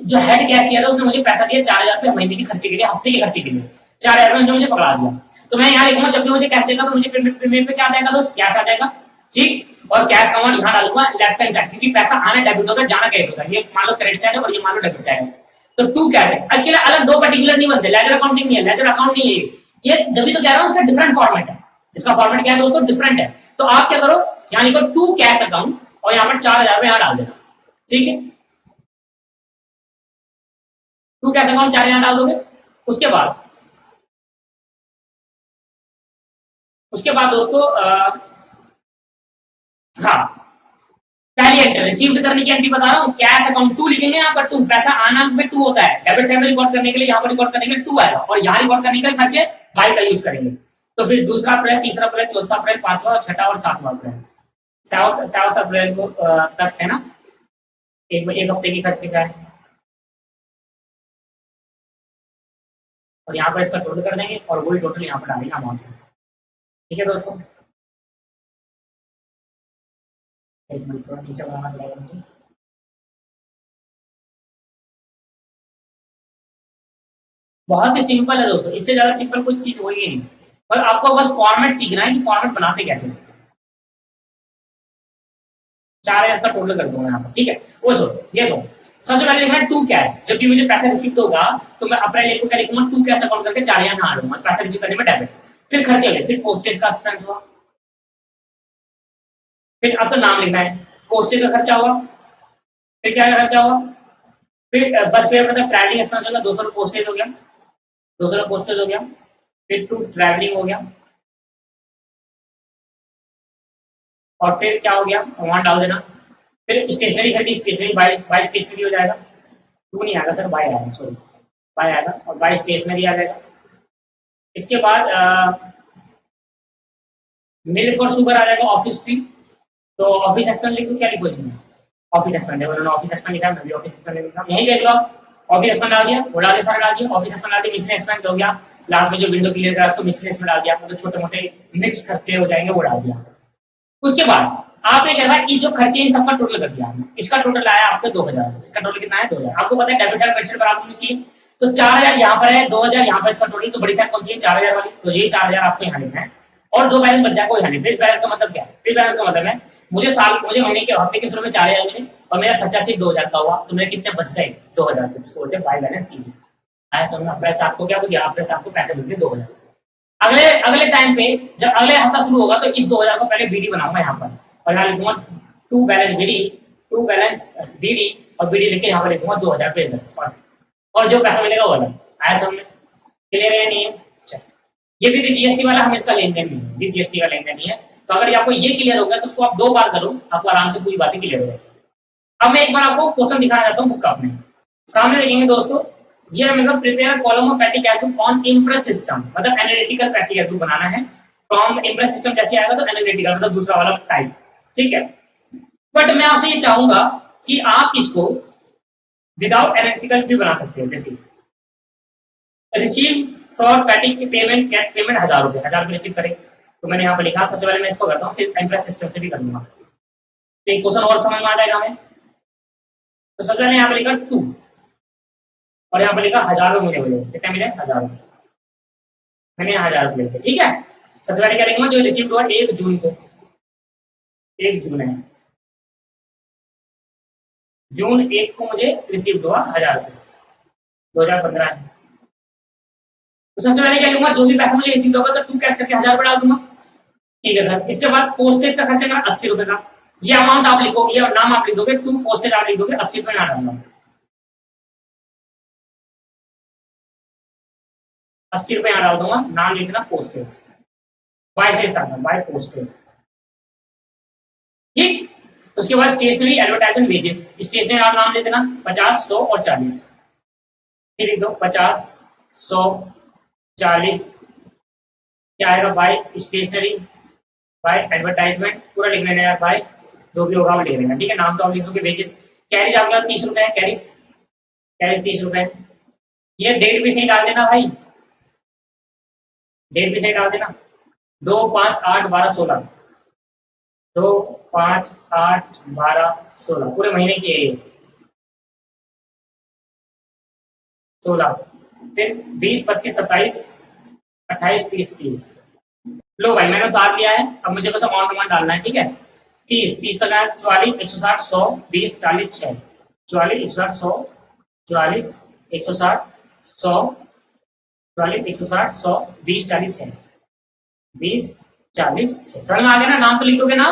जो हेड कैशियर है उसने मुझे पैसा दिया 4000 रुपए महीने के खर्चे के लिए, हफ्ते के खर्चे के लिए 4000 रुपए मुझे पकड़ा दिया। तो मैं यहाँ लिखूंगा जब भी मुझे कैश देगा तो मुझे पेमेंट पे क्या आ जाएगा दोस्त, कैश आ जाएगा, ठीक। और कैश का अमाउंट यहाँ डालूंगा लेफ्ट हैंड साइड, क्योंकि पैसा आना डेबिट होता है, जाना क्रेडिट होता है। ये मान लो क्रेडिट साइड है और ये मान लो डेबिट साइड है, तो टू कैश है। इसके लिए अलग 2 पर्टिकुलर नहीं बनते, लेजर अकाउंटिंग नहीं है, लेजर अकाउंट नहीं है ये, जब भी तो कह रहा हूँ इसका डिफरेंट फॉर्मेट है, इसका फॉर्मेट क्या है दोस्तों, डिफरेंट है। तो आप क्या करो, यहाँ लिखो टू कैश अकाउंट और यहाँ पर 4000 रुपए यहाँ डाल देना, ठीक है। टू कैश अकाउंट 4000 डाल दोगे। उसके बाद दोस्तों हाँ, पहली एंट्री रिसीव्ड करने की एंट्री बता रहा हूँ, कैश अकाउंट 2 लिखेंगे, यहाँ पर 2 पैसा आना में 2 होता है, डेबिट साइड में रिकॉर्ड करने के लिए, यहाँ पर रिकॉर्ड करने के लिए 2 आएगा, और यहाँ रिकॉर्ड करने के लिए खर्चे बाई का यूज करेंगे। तो फिर 2 अप्रैल, 3 अप्रैल, 4 अप्रैल, 5वां और 6वां और 7वां अप्रैल, 7 अप्रैल को तक है ना, एक हफ्ते की खर्चे का है, और यहाँ पर इसका टोटल कर देंगे और वही टोटल यहाँ पर डालेंगे अमाउंट, ठीक है दोस्तों। एक मिनट थोड़ा नीचे बनाना पड़ेगा मुझे। बहुत ही सिंपल है दोस्तों, इससे ज्यादा सिंपल कोई चीज होगी नहीं, पर आपको बस फॉर्मेट सीखना है कि फॉर्मेट बनाते कैसे से। 4000 का टोटल कर दूंगा यहाँ पर, ठीक है। वो छोड़ो, ये दो सबसे पहले लिखना है टू कैश। जब भी मुझे पैसा रिसीव होगा तो मैं अप्रैल 1 को क्या लिखूंगा, टू कैश अकाउंट करके 4000 यहाँ लूंगा, पैसा रिसीव करने में डेबिट। फिर खर्चे हुए, फिर पोस्टेज का एक्सपेंस हुआ, फिर अब तो नाम लिखना है, पोस्टेज का खर्चा हुआ, फिर क्या खर्चा हुआ, फिर बस फेयर मतलब ट्रैवलिंग एक्सपेंस हो गया, 200 पोस्टेज हो गया, 200 पोस्टेज हो गया, फिर टू ट्रैवलिंग हो गया, और फिर क्या हो गया वहां डाल देना। फिर स्टेशनरी खरीदी, स्टेशनरी बाय स्टेशनरी हो जाएगा, टू नहीं आएगा सर, बाय आएगा, सॉरी बाय आएगा, और बाय स्टेशनरी आ जाएगा। इसके बाद मिल्क और शुगर आ जाएगा, ऑफिस फी। तो ऑफिस एक्सपेंस लिखो, क्या लिखो इसमें, ऑफिस एक्सपेंस है, उन्होंने ऑफिस एक्सपेंस लिखा है, मैं भी ऑफिस एक्सपेंस लिखा हूं, यही देख लो, ऑफिस एक्सपेंस डाल दिया, वो डाल दिया, सारा डाल दिया, ऑफिस एक्सपेंस डाल दिया, मिशन एक्सपेंस हो गया, लास्ट में जो विंडो क्लियर करा उसको मिशन एक्सपेंस डाल दिया, मतलब छोटे मोटे मिक्स खर्चे हो जाएंगे वो डाल दिया। उसके बाद आपने क्या था कि जो खर्चे इन सबका टोटल कर दिया आपने, इसका टोटल आया आपके 2000, इसका टोटल कितना है 2000। आपको पता है डेबिट साइड क्रेडिट साइड बराबर होनी चाहिए, तो 4000 यहाँ पर है, 2000 यहाँ पर, इसका टोटल तो बड़ी साइड कौन सी है 4000 वाली, तो ये 4000 आपको यहाँ लिखना है, और जो बैलेंस बच जाएगा वो यहाँ लिखना है। इस बैलेंस का मतलब क्या है, इस बैलेंस का मतलब है मुझे महीने के हफ्ते के शुरू में 4000 मिले और मेरा खर्चा सिर्फ 2000 का हुआ, तो मेरे कितने बच गए 2000, जिसको बोलते हैं बाय बैलेंस शीट। आया समझ में, अप्रैल 7 को क्या बोलिए, अप्रैल 7 को पैसे मिलते 2000। अगले अगले टाइम पे जब अगले हफ्ता शुरू होगा तो इस 2000 को पहले बीडी बनाऊंगा यहाँ पर, और यहाँ लिखूंगा to balance BD, to balance BD, और बीडी लिख के यहाँ पर लिखूंगा 2000 पे, और जो पैसा मिलेगा वो अलग। आया समझ में, क्लियर है नहीं है? ये भी जीएसटी वाला, हम इसका लेन देन नहीं है, ये जीएसटी का लेन देन नहीं है। तो अगर आपको ये क्लियर हो गया तो उसको आप 2 बार करो, आपको आराम से पूरी बातें क्लियर हो जाएगी। अब मैं एक बार आपको क्वेश्चन दिखाना चाहता हूँ बुक का अपने सामने देखेंगे दोस्तों। ये मतलब prepare column of petty cash book on impress system, मतलब एनालिटिकल पैटी कैश बुक बनाना है फ्रॉम इम्प्रेस सिस्टम। जैसे आएगा तो एनालिटिकल मतलब दूसरा वाला टाइप, ठीक है। बट मैं आपसे ये चाहूंगा कि आप इसको विदाउट एनालिटिकल भी बना सकते हो। जैसे रिसीव फॉर पैटी की पेमेंट, कैश पेमेंट 1000 रुपए, 1000 रुपए रिसीव करें, तो मैंने यहाँ पर लिखा। सबसे पहले मैं इसको करता हूँ, फिर इम्प्रेस सिस्टम से भी कर लूंगा, तो एक क्वेश्चन और समझ में आ जाएगा हमें। तो सबसे पहले यहाँ पर लिखा 2, और यहाँ पर लिखा 1000 रुपए मुझे मिले, कितने मिले 1000 रुपए, मैंने 1000 रुपए लिखे, ठीक है। सबसे पहले क्या लिखूंगा, जो रिसीव हुआ 1 जून को, 1 जून है, जून 1 को मुझे रिसीव हुआ 1000 रुपए, 2015 है। तो सबसे पहले क्या लूंगा, जो भी पैसा मुझे रिसीव होगा तो 2 कैश करके 1000 रुपए डाल दूंगा, ठीक है सर। इसके बाद पोस्टेज का खर्चा करना 80 रुपए का, ये अमाउंट आप लिखोगे, ये नाम आप लिख दोगे, 2 पोस्टेज आप लिख दोगे, 80 रुपए ना डालूंगा, 80 रुपए यहाँ डाल दूंगा, नाम लिख देना पोस्टेज, बाय से बाय पोस्टेज, ठीक। उसके बाद स्टेशनरी एडवर्टाइजमेंट वेजेस, स्टेशनरी आप नाम दे देना 50, 100 और 40, फिर लिख दो 50, 100, 40, क्या आएगा बाय स्टेशनरी, बाय एडवर्टाइजमेंट, पूरा लिख लेना यार, बाय जो भी होगा वो लिख लेना, ठीक है। नाम तो आप लिख दोगे। वेजेस, कैरिज आपका 30 रुपए है, कैरिज 30 रुपए, ये डेट भी सही डाल देना भाई, डेट भी सही डाल देना, 2, 5, 8, 12, 16, 2, 5, 8, 12, 16, पूरे महीने की है ये 16, फिर 20, 25, 27, 28, 30, 30। लो भाई मैंने उतार लिया है, अब मुझे बस अमाउंट डालना है, ठीक है। 30 तक है, 44, 160, 100, 20, 40, 6, 44, 160, 100, 44, 160, 100, 44, 160, 100, 20, 40, 6, 20, 40, 6। समझ में आ गया ना? नाम तो लिख दोगे ना,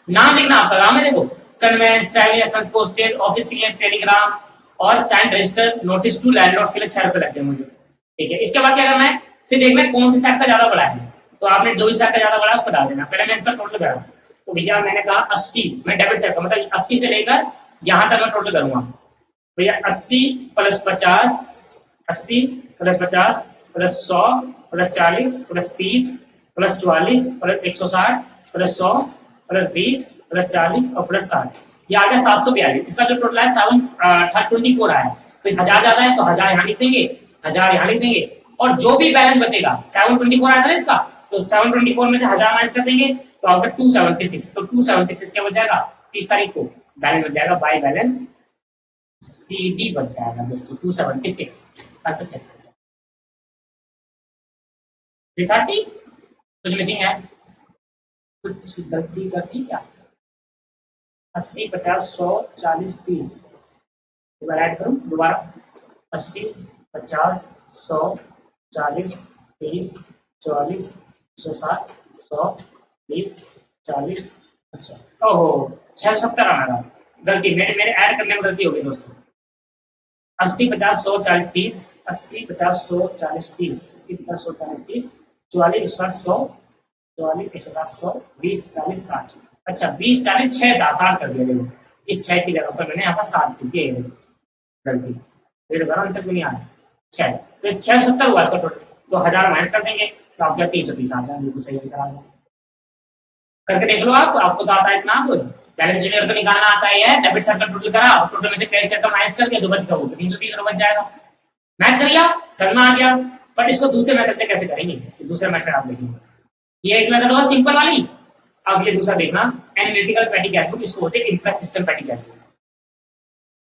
नाम लिखना आपका काम है। देखो conveyance, travelling, postage, office clear, telegram और sign register notice to landlord के लिए 6 रुपए लगते हैं मुझे, ठीक है। इसके बाद क्या करना है, फिर देखना है कौन सी साइड का ज्यादा बड़ा है, तो आपने जो भी साइड का ज्यादा बड़ा है उसको डाल देना। पहले मैं इसका टोटल करा, तो भैया मैंने कहा 80, मैं डेबिट साइड का मतलब 80 से लेकर यहाँ तक मैं टोटल करूंगा भैया। 80 plus 50, 80 plus 50 plus 100 plus 40 plus 30 plus 44 plus 160 plus 100 plus 20 plus 40 और प्लस 60, ये आ गया 742। इसका जो टोटल है 724 आया, तो 1000 ज्यादा है तो 1000 यहाँ लिख देंगे, 1000 यहाँ लिख देंगे, और जो भी बैलेंस बचेगा 724 आया था इसका, तो 724 में से 1000 माइनस कर देंगे तो आपका 276, तो 276 क्या बच जाएगा 30 तारीख को बैलेंस बच जाएगा, बाय बैलेंस सीडी बच जाएगा दोस्तों 276। आंसर चेक 330, कुछ मिसिंग है, कुछ गलती करती क्या? 80, 50, 100, 40, 30, दोबारा ऐड करूँ दोबारा 80 50 100 40 30 44 160 100 20 40 अच्छा ओहो 670 आ रहा गलती मेरे मेरे ऐड करने में गलती हो गई दोस्तों 80 50 100 40 30 80 50 100 40 30 80 50 100 40 30 44 60 100 44 160 100 20 40 60 अच्छा 20 40 6 60 कर दिया देखो इस 6 की जगह पर मैंने यहाँ पर 7 लिख दिया गलती फिर दोबारा आंसर क्यों नहीं आ रहा 6 तो 670 हुआ इसका टोटल तो 1000 माइनस कर देंगे तो आपका 330 आ गया बिल्कुल सही आंसर आ गया करके देख लो आप आपको तो आता है इतना आप बैलेंस शीट तो निकालना आता है डेबिट सर्कल टोटल करा और टोटल में से क्रेडिट सर्कल माइनस कर दिया तो बच गया वो 330 रुपए बच जाएगा मैच कर लिया समझ में आ गया बट इसको दूसरे मेथड से कैसे करेंगे दूसरे मेथड आप देखेंगे ये एक मेथड होगा सिंपल वाली अब ये दूसरा देखना एनालिटिकल पैटी कैलकुलस इसको होते हैं इंटरेस्ट सिस्टम पैटी कैलकुलस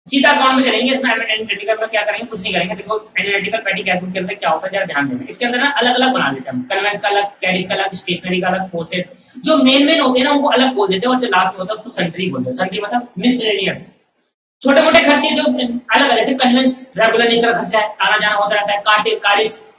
सीधा अकाउंट में चलेंगे इसमें एनालिटिकल में क्या करेंगे कुछ नहीं करेंगे देखो एनालिटिकल पैटी कैलकुलस के अंदर क्या होता है जरा ध्यान देना इसके अंदर ना अलग अलग बना देते हैं कन्वेंस का अलग कैरिज का अलग स्टेशनरी का अलग पोस्टेज जो मेन होते हैं ना उनको अलग बोल देते हैं और जो लास्ट में होता है उसको सन्ट्री बोलते हैं सन्ट्री मतलब मिसलेनियस छोटे मोटे खर्चे जो अलग अलग जैसे कन्वेंस रेगुलर नेचर का खर्चा है आना जाना होता रहता है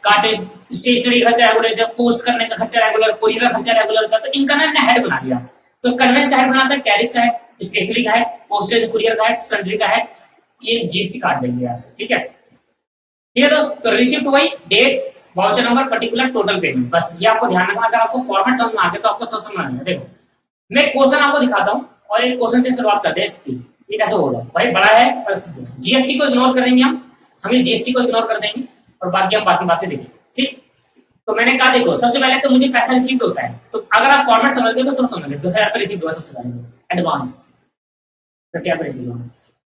कार्टेज स्टेशनरी खर्चा रेगुलर पोस्ट करने का खर्चा रेगुलर कोरियर का खर्चा रेगुलर होता है तो इनका ना हेड बना दिया तो कन्वेंस का हेड बनाता है कैरिज का हेड स्टेशनरी का हेड पोस्टेज कुरियर का हेड सन्ट्री का हेड ये जीएसटी काट देंगे यहाँ से ठीक है दोस्तों तो रिसिप्ट वही date voucher number particular total payment बस ये आपको ध्यान रखना अगर आपको फॉर्मेट समझ में आ गया तो आपको सब समझ में आएगा देखो मैं क्वेश्चन आपको दिखाता हूँ और एक क्वेश्चन से शुरुआत करते हैं इसकी ये कैसे होगा भाई बड़ा है जीएसटी को इग्नोर करेंगे हम ये जीएसटी को इग्नोर कर देंगे और बाकी हम बाकी बातें देखेंगे ठीक तो मैंने कहा देखो सबसे पहले तो मुझे पैसा रिसीव होता है तो अगर आप फॉर्मेट समझ गए तो सब समझ गए 2000 का रिसीव हुआ सबसे पहले एडवांस 10,000 का रिसीव हुआ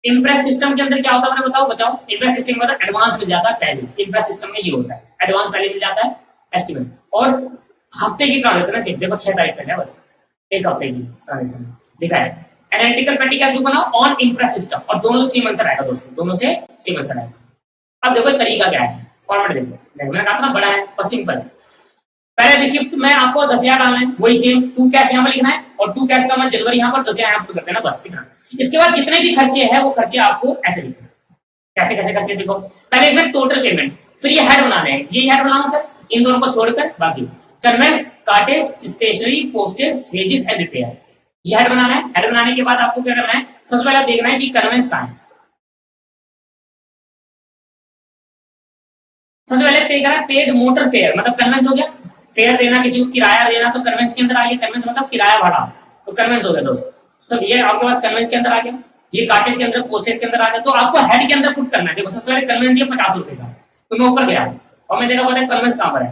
इम्प्रेस सिस्टम के अंदर क्या होता है मैंने बताओ बचाओ इम्प्रेस सिस्टम में मतलब एडवांस मिल जाता है पहले इम्प्रेस सिस्टम में ये होता है एडवांस पहले मिल जाता है एस्टिमेट और हफ्ते की ट्रांजेक्शन है देखो 6 तारीख तक है बस एक हफ्ते की ट्रांजेक्शन दिखा है एनालिटिकल पैटी कैलकुलस बनाओ ऑन इम्प्रेस सिस्टम और दोनों से सेम आंसर आएगा दोस्तों दोनों से सेम आंसर आएगा अब देखो तरीका क्या है फॉर्मेट देखो मैंने कहा था बड़ा है और सिंपल है पहले रिसिप्ट में आपको 10,000 डालना है वही सेम टू कैश यहाँ पर लिखना है और टू कैश का मतलब जनवरी यहाँ पर 10,000 यहाँ पर कर देना बस इतना इसके बाद जितने भी खर्चे हैं वो खर्चे आपको ऐसे लिखना कैसे कैसे खर्चे देखो पहले एक में टोटल पेमेंट फिर ये हेड बनाना है ये हेड बनाना सर इन दोनों को छोड़कर बाकी conveyance cartage stationery postage wages and repair ये हेड बनाना है हेड बनाने के बाद आपको क्या करना है सबसे पहले देखना है कि कन्वेंस कहाँ है सबसे पहले पे करा पेड मोटर फेयर मतलब कन्वेंस हो गया फेयर देना किसी को किराया देना तो कन्वेंस के अंदर आ गया कन्वेंस मतलब किराया भाड़ा तो कन्वेंस हो गया दोस्तों सब ये आपके पास कन्वेंस के अंदर आ गया ये कार्टेज के अंदर पोस्टेज के अंदर आ गया तो आपको हेड के अंदर पुट करना है देखो सबसे पहले कन्वेंस दिया 50 रुपए का तो मैं ऊपर गया और मैं देखा बोला कन्वेंस कहाँ पर है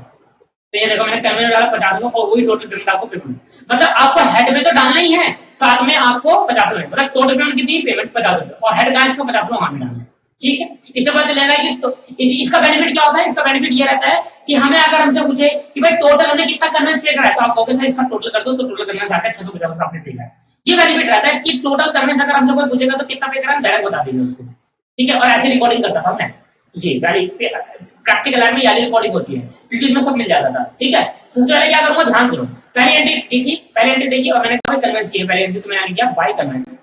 तो ये देखो मैंने कन्वेंस डाला 50 रुपए और वही टोटल पेमेंट आपको पेमेंट मतलब आपको हेड में तो डालना ही है साथ में आपको 50 रुपए मतलब टोटल पेमेंट कितनी पेमेंट 50 रुपए और हेड का इसको 50 रुपए वहां में डालना है ठीक है इससे पता चलेगा कि तो इसका बेनिफिट क्या होता है इसका बेनिफिट ये रहता है कि हमें अगर हमसे पूछे कि भाई टोटल हमने कितना कन्वेंस पे करा है तो आप कहोगे सर इसका टोटल कर दो तो टोटल कन्वेंस आता है 650 रुपए आपने पे करा है ये बेनिफिट रहता है कि टोटल कन्वेंस अगर हमसे कोई पूछेगा तो कितना पे करा हम डायरेक्ट बता देंगे उसको ठीक है और ऐसी रिकॉर्डिंग करता था मैं जी गाड़ी प्रैक्टिकल लाइफ में याली रिकॉर्डिंग होती है क्योंकि इसमें सब मिल जाता था ठीक है सबसे पहले क्या करूंगा ध्यान करो पहली एंट्री देखी और मैंने कहा कन्वेंस की पहली एंट्री तो मैंने किया बाय कन्वेंस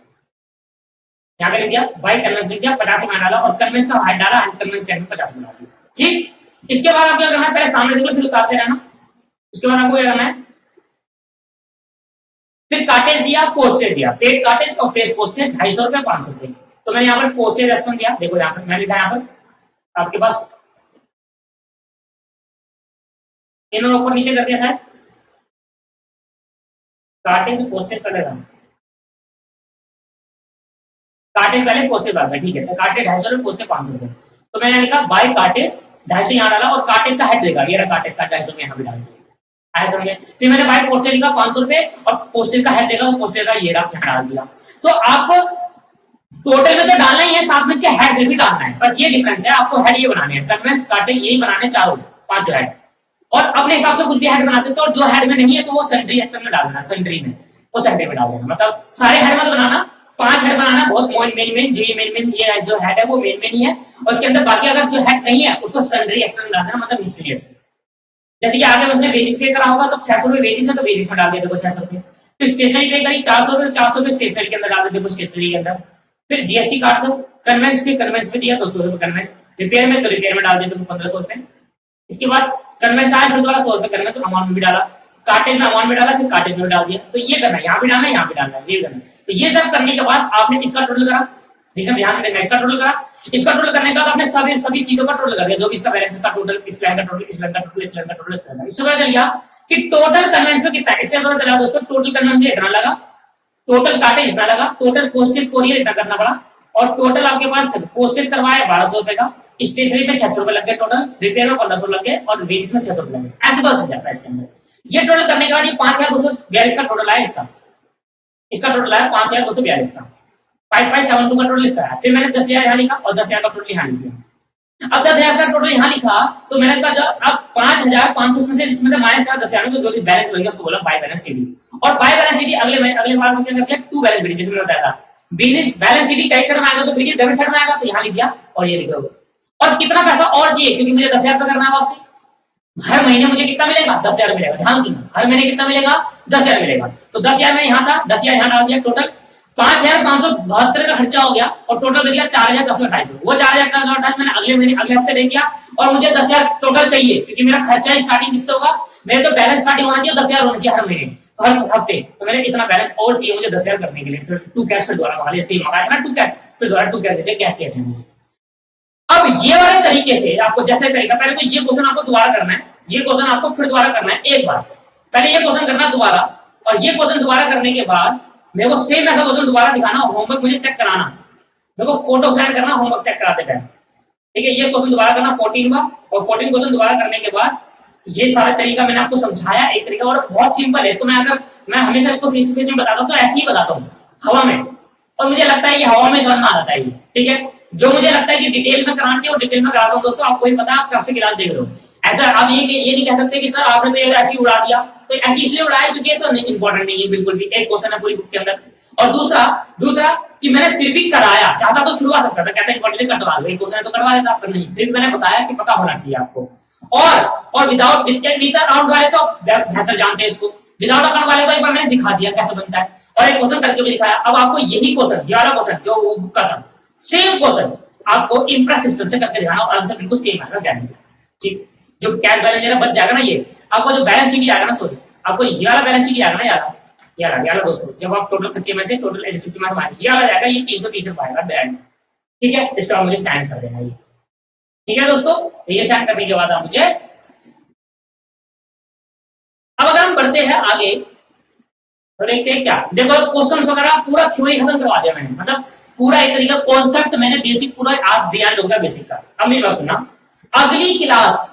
यहाँ पे लिख दिया बाई कन्वेंस लिख दिया 50 में डाला और कन्वेंस का हाइट डाला कन्वेंस के 50 में डाल दिया ठीक इसके बाद आप क्या करना है पहले सामने देखो फिर उतारते रहना उसके बाद आपको क्या करना है फिर कार्टेज दिया पोस्टेज दिया पेड कार्टेज और पेड पोस्टेज 250 रुपए 500 रुपए तो मैंने यहाँ पर पोस्टेज रेस्पॉन्स दिया देखो यहाँ पर मैंने लिखा यहाँ पर आपके पास इन्होंने ऊपर नीचे कर दिया शायद कार्टेज पोस्टेज कर देगा कार्टेज पहले पोस्टेज बाद में ठीक है तो कार्टेज 250 रुपए पोस्टेज 500 रुपए तो मैंने लिखा बाय कार्टेज 250 यहाँ डाला और कार्टेज का हेड देगा ये रहा कार्टेज का 250 में यहाँ भी डाल दिया ऐसा समझे फिर मैंने बाय पोस्टेज लिखा 500 रुपए और पोस्टेज का हेड देगा तो पोस्टेज का ये रहा यहाँ डाल दिया तो आपको टोटल में तो डालना ही है साथ में इसके हेड में भी डालना है बस ये डिफरेंस है आपको हेड ये बनाने हैं कन्वेंस कार्टेज यही बनाने चारों 5 हेड और अपने हिसाब से कुछ भी हेड बना सकते हो और जो हेड में नहीं है तो वो सन्ड्री एस्पेक्ट में डाल देना सन्ड्री में वो सन्ड्री में डाल देना मतलब सारे हेड मत बनाना 5 हेड बनाना बहुत मेन जो ये मेन ये जो हेड है वो मेन ही है और उसके अंदर बाकी अगर जो हेड नहीं है उसको सन्ड्री एक्सपेंस डाल देना मतलब मिसलेनियस जैसे कि आगे उसने वेजेस पे करा होगा तो 600 रुपए वेजेस है तो वेजेस में डाल दिया देखो 600 रुपए तो स्टेशनरी पे करी 400 रुपए 400 रुपए स्टेशनरी के अंदर डाल दिया देखो स्टेशनरी के अंदर फिर जीएसटी काट दो, कन्वेंस फिर कन्वेंस में दिया 200 रुपए कन्वेंस, रिपेयर में तो रिपेयर में डाल दिया तो 1500 रुपए। इसके बाद कन्वेंस आया फिर दोबारा 100 रुपए कन्वेंस तो अमाउंट में भी डाला, कार्टेज में अमाउंट में डाला फिर कार्टेज में डाल दिया। तो ये करना है, यहाँ भी डालना है, यहाँ भी डालना है, ये करना है। तो ये सब करने के बाद आपने इसका टोटल करा, देखना ध्यान से देखना, इसका टोटल करा, इसका टोटल करने के बाद आपने सभी चीजों का टोटल कर दिया, जो भी इसका बैलेंस का टोटल, इस लाइन का टोटल, इस लाइन का टोटल, इस लाइन का टोटल, इससे पता चल गया कि टोटल कन्वेंस में कितना है। इससे पता चला दोस्तों टोटल कन्वेंस में इतना लगा, टोटल काटेज इतना लगा, टोटल पोस्टेज कोरियर इतना करना पड़ा, और टोटल आपके पास पोस्टेज करवाया 1200 रुपए का, स्टेशनरी में 600 रुपए लग गए टोटल, रिपेयर में 1500 लग गए और वेजेस में 600 रुपए लग गए। ऐसे पता चल जाता है इसके अंदर। ये टोटल करने के बाद ये 5242 का टोटल आया, इसका टोटल आया 5242 का, 5572 का टोटल इसका आया। फिर मैंने 10,000 यहाँ लिखा और 10,000 का टोटल यहाँ लिखा। अब 10,000 का टोटल यहाँ लिखा तो मैंने कहा अब 5,500 में से इसमें से माइनस करा 10,000 तो जो भी बैलेंस बन गया उसको बोला बाय बैलेंस शीट। और बाय बैलेंस शीट अगले बार में क्या कर दिया, टू बैलेंस शीट, जैसे मैंने बताया था बैलेंस शीट क्रेडिट साइड में आएगा तो बीडी डेबिट साइड में आएगा, तो यहाँ लिख दिया और ये लिख दो। और कितना पैसा और चाहिए, क्योंकि मुझे 10,000 करना है वापसी, हर महीने मुझे कितना मिलेगा, 10,000 मिलेगा। ध्यान सुनना, हर महीने कितना मिलेगा, 10,000 मिलेगा। तो 10,000 मैंने यहाँ था, 10,000 यहाँ डाल दिया, टोटल 5,572 का खर्चा हो गया और टोटल बच गया 4,428। वो 4,428 मैंने अगले हफ्ते दे दिया और मुझे 10,000 टोटल चाहिए, क्योंकि मेरा खर्चा स्टार्टिंग किससे होगा, मेरे तो बैलेंस स्टार्टिंग होना चाहिए 10,000 होना चाहिए हर महीने, तो हर हफ्ते। तो मैंने इतना बैलेंस और चाहिए मुझे 10,000 करने के लिए, फिर टू कैश फिर दोबारा वाले सेम मंगाया था, टू कैश फिर दोबारा टू कैश देते कैसे है मुझे। अब ये वाले तरीके से आपको जैसे तरीका, पहले तो ये क्वेश्चन आपको दोबारा करना है, ये क्वेश्चन आपको फिर दोबारा करना है एक बार, पहले ये क्वेश्चन करना दोबारा, और ये क्वेश्चन दोबारा करने के बाद मेरे को सेम ऐसा क्वेश्चन दोबारा दिखाना, होमवर्क मुझे चेक कराना, मेरे को फोटो सेंड करना होमवर्क चेक कराते टाइम, ठीक है। ये क्वेश्चन दोबारा करना 14 का, और 14 क्वेश्चन दोबारा करने के बाद ये सारा तरीका मैंने आपको समझाया एक तरीका, और बहुत सिंपल है। इसको मैं हमेशा इसको फेस टू फेस में बताता हूँ तो ऐसे ही बताता हूँ हवा में, और मुझे लगता है ये हवा में समझ में आ जाता है, ठीक है। जो मुझे लगता है कि डिटेल में कराना चाहिए वो डिटेल में कराता हूँ दोस्तों, आपको ही पता, आप कब से क्लास देख रहे हो। ऐसा आप ये नहीं कह सकते कि सर आपने तो ये ऐसे ही उड़ा दिया, तो ऐसे इसलिए उड़ाया क्योंकि ये तो नहीं इंपॉर्टेंट नहीं है बिल्कुल भी, एक क्वेश्चन है पूरी बुक के अंदर। और दूसरा कि मैंने फिर भी कराया, चाहता तो छुड़वा सकता था, कहता इंपॉर्टेंट कटवा लो, एक क्वेश्चन तो करवा देता, आपका नहीं, फिर भी मैंने बताया कि पता होना चाहिए आपको। और विदाउट अकाउंट वाले तो बेहतर जानते हैं इसको, विदाउट अकाउंट वाले को एक बार मैंने दिखा दिया कैसे बनता है, और एक क्वेश्चन करके भी दिखाया। अब आपको यही क्वेश्चन, ये वाला क्वेश्चन जो वो बुक का था, सेम क्वेश्चन आपको इम्प्रेस सिस्टम से करके दिखाना, और आंसर बिल्कुल सेम आएगा, गारंटी, ठीक। जो कैश बैलेंस मेरा बच जाएगा ना, ये आपको जो बैलेंस शीट आएगा ना, सॉरी आपको ये वाला बैलेंस शीट आएगा ना यार दोस्तों, जब आप टोटल खर्चे में से टोटल एलिजिबिलिटी में हमारा ये वाला जाएगा, ये 330 रुपए आएगा बैलेंस, ठीक है। इसका मुझे साइन कर देना, ये ठीक है दोस्तों। तो ये साइन करने के बाद आप मुझे, अब अगर हम बढ़ते हैं आगे तो देखते हैं क्या, देखो क्वेश्चन वगैरह पूरा थ्योरी खत्म करवा दिया मैंने, मतलब पूरा एक तरीका कॉन्सेप्ट मैंने बेसिक पूरा आज ध्यान होगा बेसिक का। अब मेरी बात सुनना, अगली क्लास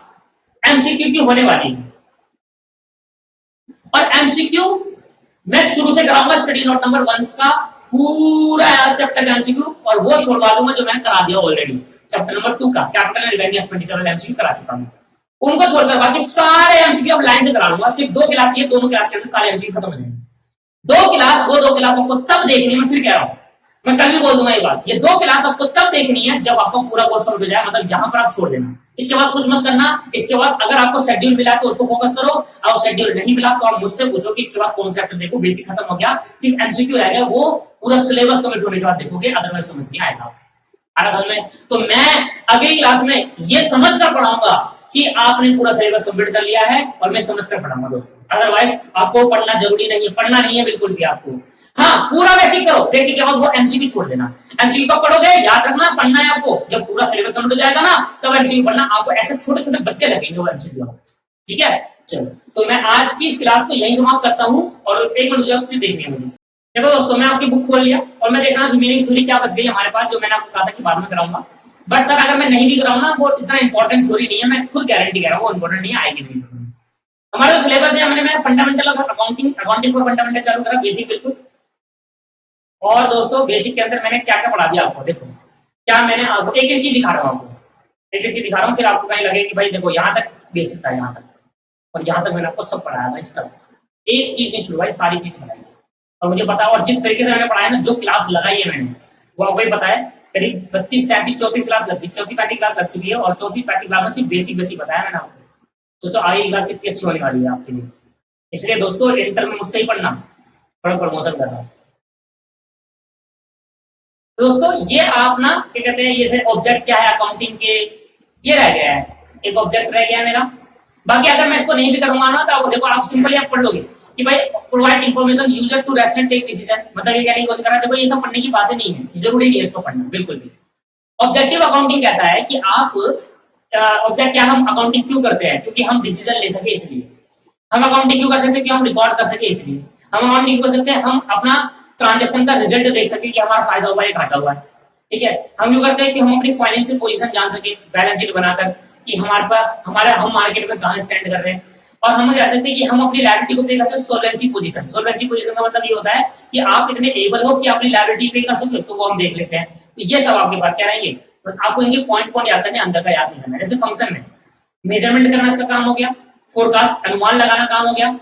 एमसीक्यू की होने वाली है, और एमसीक्यू मैं शुरू से कराऊंगा स्टडी नोट नंबर 1 का पूरा चैप्टर एमसीक्यू, और वो छोड़वा दूंगा जो मैंने करा दिया ऑलरेडी चैप्टर नंबर 2 का कैपिटल रिवेन्यू एक्सपेंडिचर एमसीक्यू करा चुका हूं, उनको छोड़कर बाकी सारे एमसीक्यू अब लाइन से करा लूंगा। सिर्फ 2 क्लास चाहिए, दोनों क्लास के अंदर सारे एमसीक्यू खत्म हो जाएंगे। 2 क्लास आपको तब देखनी है, मैं फिर कह रहा हूं, मैं कल भी बोल दूंगा ये बात, ये 2 क्लास आपको तब देखनी है जब आपका पूरा कोर्स कंप्लीट हो जाए, मतलब यहाँ पर आप छोड़ देना, इसके बाद कुछ मत करना। इसके बाद अगर आपको शेड्यूल मिला तो उसको फोकस करो, और शेड्यूल नहीं मिला तो आप मुझसे पूछो कि इसके बाद कौन सा चैप्टर देखो, बेसिक खत्म हो गया, सिर्फ एमसीक्यू रह गया, वो पूरा सिलेबस कंप्लीट होने के बाद देखोगे, अदरवाइज समझ नहीं आएगा आधा साल में। तो मैं अगली क्लास में ये समझ कर पढ़ाऊंगा कि आपने पूरा सिलेबस कंप्लीट कर लिया है, और मैं समझ कर पढ़ाऊंगा दोस्तों, अदरवाइज आपको पढ़ना जरूरी नहीं है, पढ़ना नहीं है बिल्कुल भी आपको। हाँ, पूरा बेसिक करो, बेसिक के बाद वो एमसीक्यू छोड़ देना। एमसीक्यू कब पढ़ोगे, याद रखना, पढ़ना है आपको जब पूरा सिलेबस कंप्लीट हो जाएगा ना, तब एमसीक्यू पढ़ना। आपको ऐसे छोटे छोटे बच्चे लगेंगे वो एमसीक्यू, ठीक है। चलो, तो मैं आज की इस क्लास को यही समाप्त करता हूँ, और एक मिनट मुझे देखनी है मुझे। देखो दोस्तों, मैं आपकी बुक खोल लिया और मैं देख रहा हूँ रिमेनिंग थ्योरी क्या बच गई हमारे पास, जो मैंने आपको कहा था कि बाद में कराऊंगा। बट सर अगर मैं नहीं भी कराऊंगा, वो इतना इंपॉर्टेंट थ्योरी नहीं है, मैं खुद गारंटी कह रहा हूँ वो इंपॉर्टेंट नहीं आएगी नहीं। हमारा जो सिलेबस है, मैंने fundamental of accounting for fundamental चालू करा, बेसिक बिल्कुल। और दोस्तों बेसिक के अंदर मैंने क्या क्या पढ़ा दिया आपको, देखो क्या मैंने आपको एक एक चीज दिखा रहा हूँ, आपको एक एक चीज दिखा रहा हूँ, फिर आपको कहीं लगे कि भाई देखो यहाँ तक बेसिक था, यहाँ तक और यहाँ तक मैंने आपको सब पढ़ाया भाई, सब एक चीज नहीं छुड़वाई, सारी चीज पढ़ाई। और मुझे पता है, और जिस तरीके से मैंने पढ़ाया ना, जो क्लास लगाई है मैंने, वो आपको ही पता है, करीब 32, 33, 34 क्लास लग गई, चौथी 5वीं क्लास लग चुकी है, और चौथी 5वीं क्लास में सिर्फ बेसिक बताया मैंने आपको। तो आगे क्लास कितनी अच्छी होने वाली है आपके लिए। इसलिए दोस्तों इंटर में मुझसे ही पढ़ना, बड़ा प्रमोशन कर रहा हूँ। दोस्तों ये आप ना क्या कहते हैं, ये ऑब्जेक्ट क्या है अकाउंटिंग के, ये रह गया है, एक ऑब्जेक्ट रह गया है मेरा। बाकी अगर मैं इसको नहीं भी करूंगा ना तो देखो आप सिंपली आप पढ़ लोगे कि भाई provide information user to rest take decision, मतलब ये कहने की कोशिश कर रहा है देखो ये सब पढ़ने की बातें नहीं है, जरूरी नहीं है इसको पढ़ना बिल्कुल भी। ऑब्जेक्टिव अकाउंटिंग कहता है कि आप ऑब्जेक्ट क्या, हम अकाउंटिंग क्यों करते हैं, क्योंकि हम डिसीजन ले सके इसलिए। हम अकाउंटिंग क्यों कर सकते हैं, कि हम रिकॉर्ड कर सके इसलिए। हम अकाउंटिंग क्यों कर सकते हैं, हम अपना ट्रांजेक्शन का रिजल्ट देख सके कि हमारा फायदा हुआ है घाटा हुआ है, ठीक है। हम क्यों करते हैं कि हम अपनी फाइनेंशियल पोजीशन जान सके, बैलेंस शीट बनाकर कि हमारे पास हम मार्केट में कहां स्टैंड कर रहे हैं। और हम कह सकते हैं कि हम अपनी लायबिलिटी को पे कर सकते हैं, सोल्वेंसी पोजीशन। सोल्वेंसी पोजीशन का मतलब ये होता है कि आप इतने एबल हो कि अपनी लायबिलिटी पे कर सकते हो, तो वो हम देख लेते हैं। तो ये सब आपके पास क्या रहेंगे, तो आपको इनके पॉइंट पॉइंट याद करने, अंदर का याद नहीं करना। जैसे फंक्शन में मेजरमेंट करना इसका काम हो गया, फोरकास्ट अनुमान लगाना काम हो गया।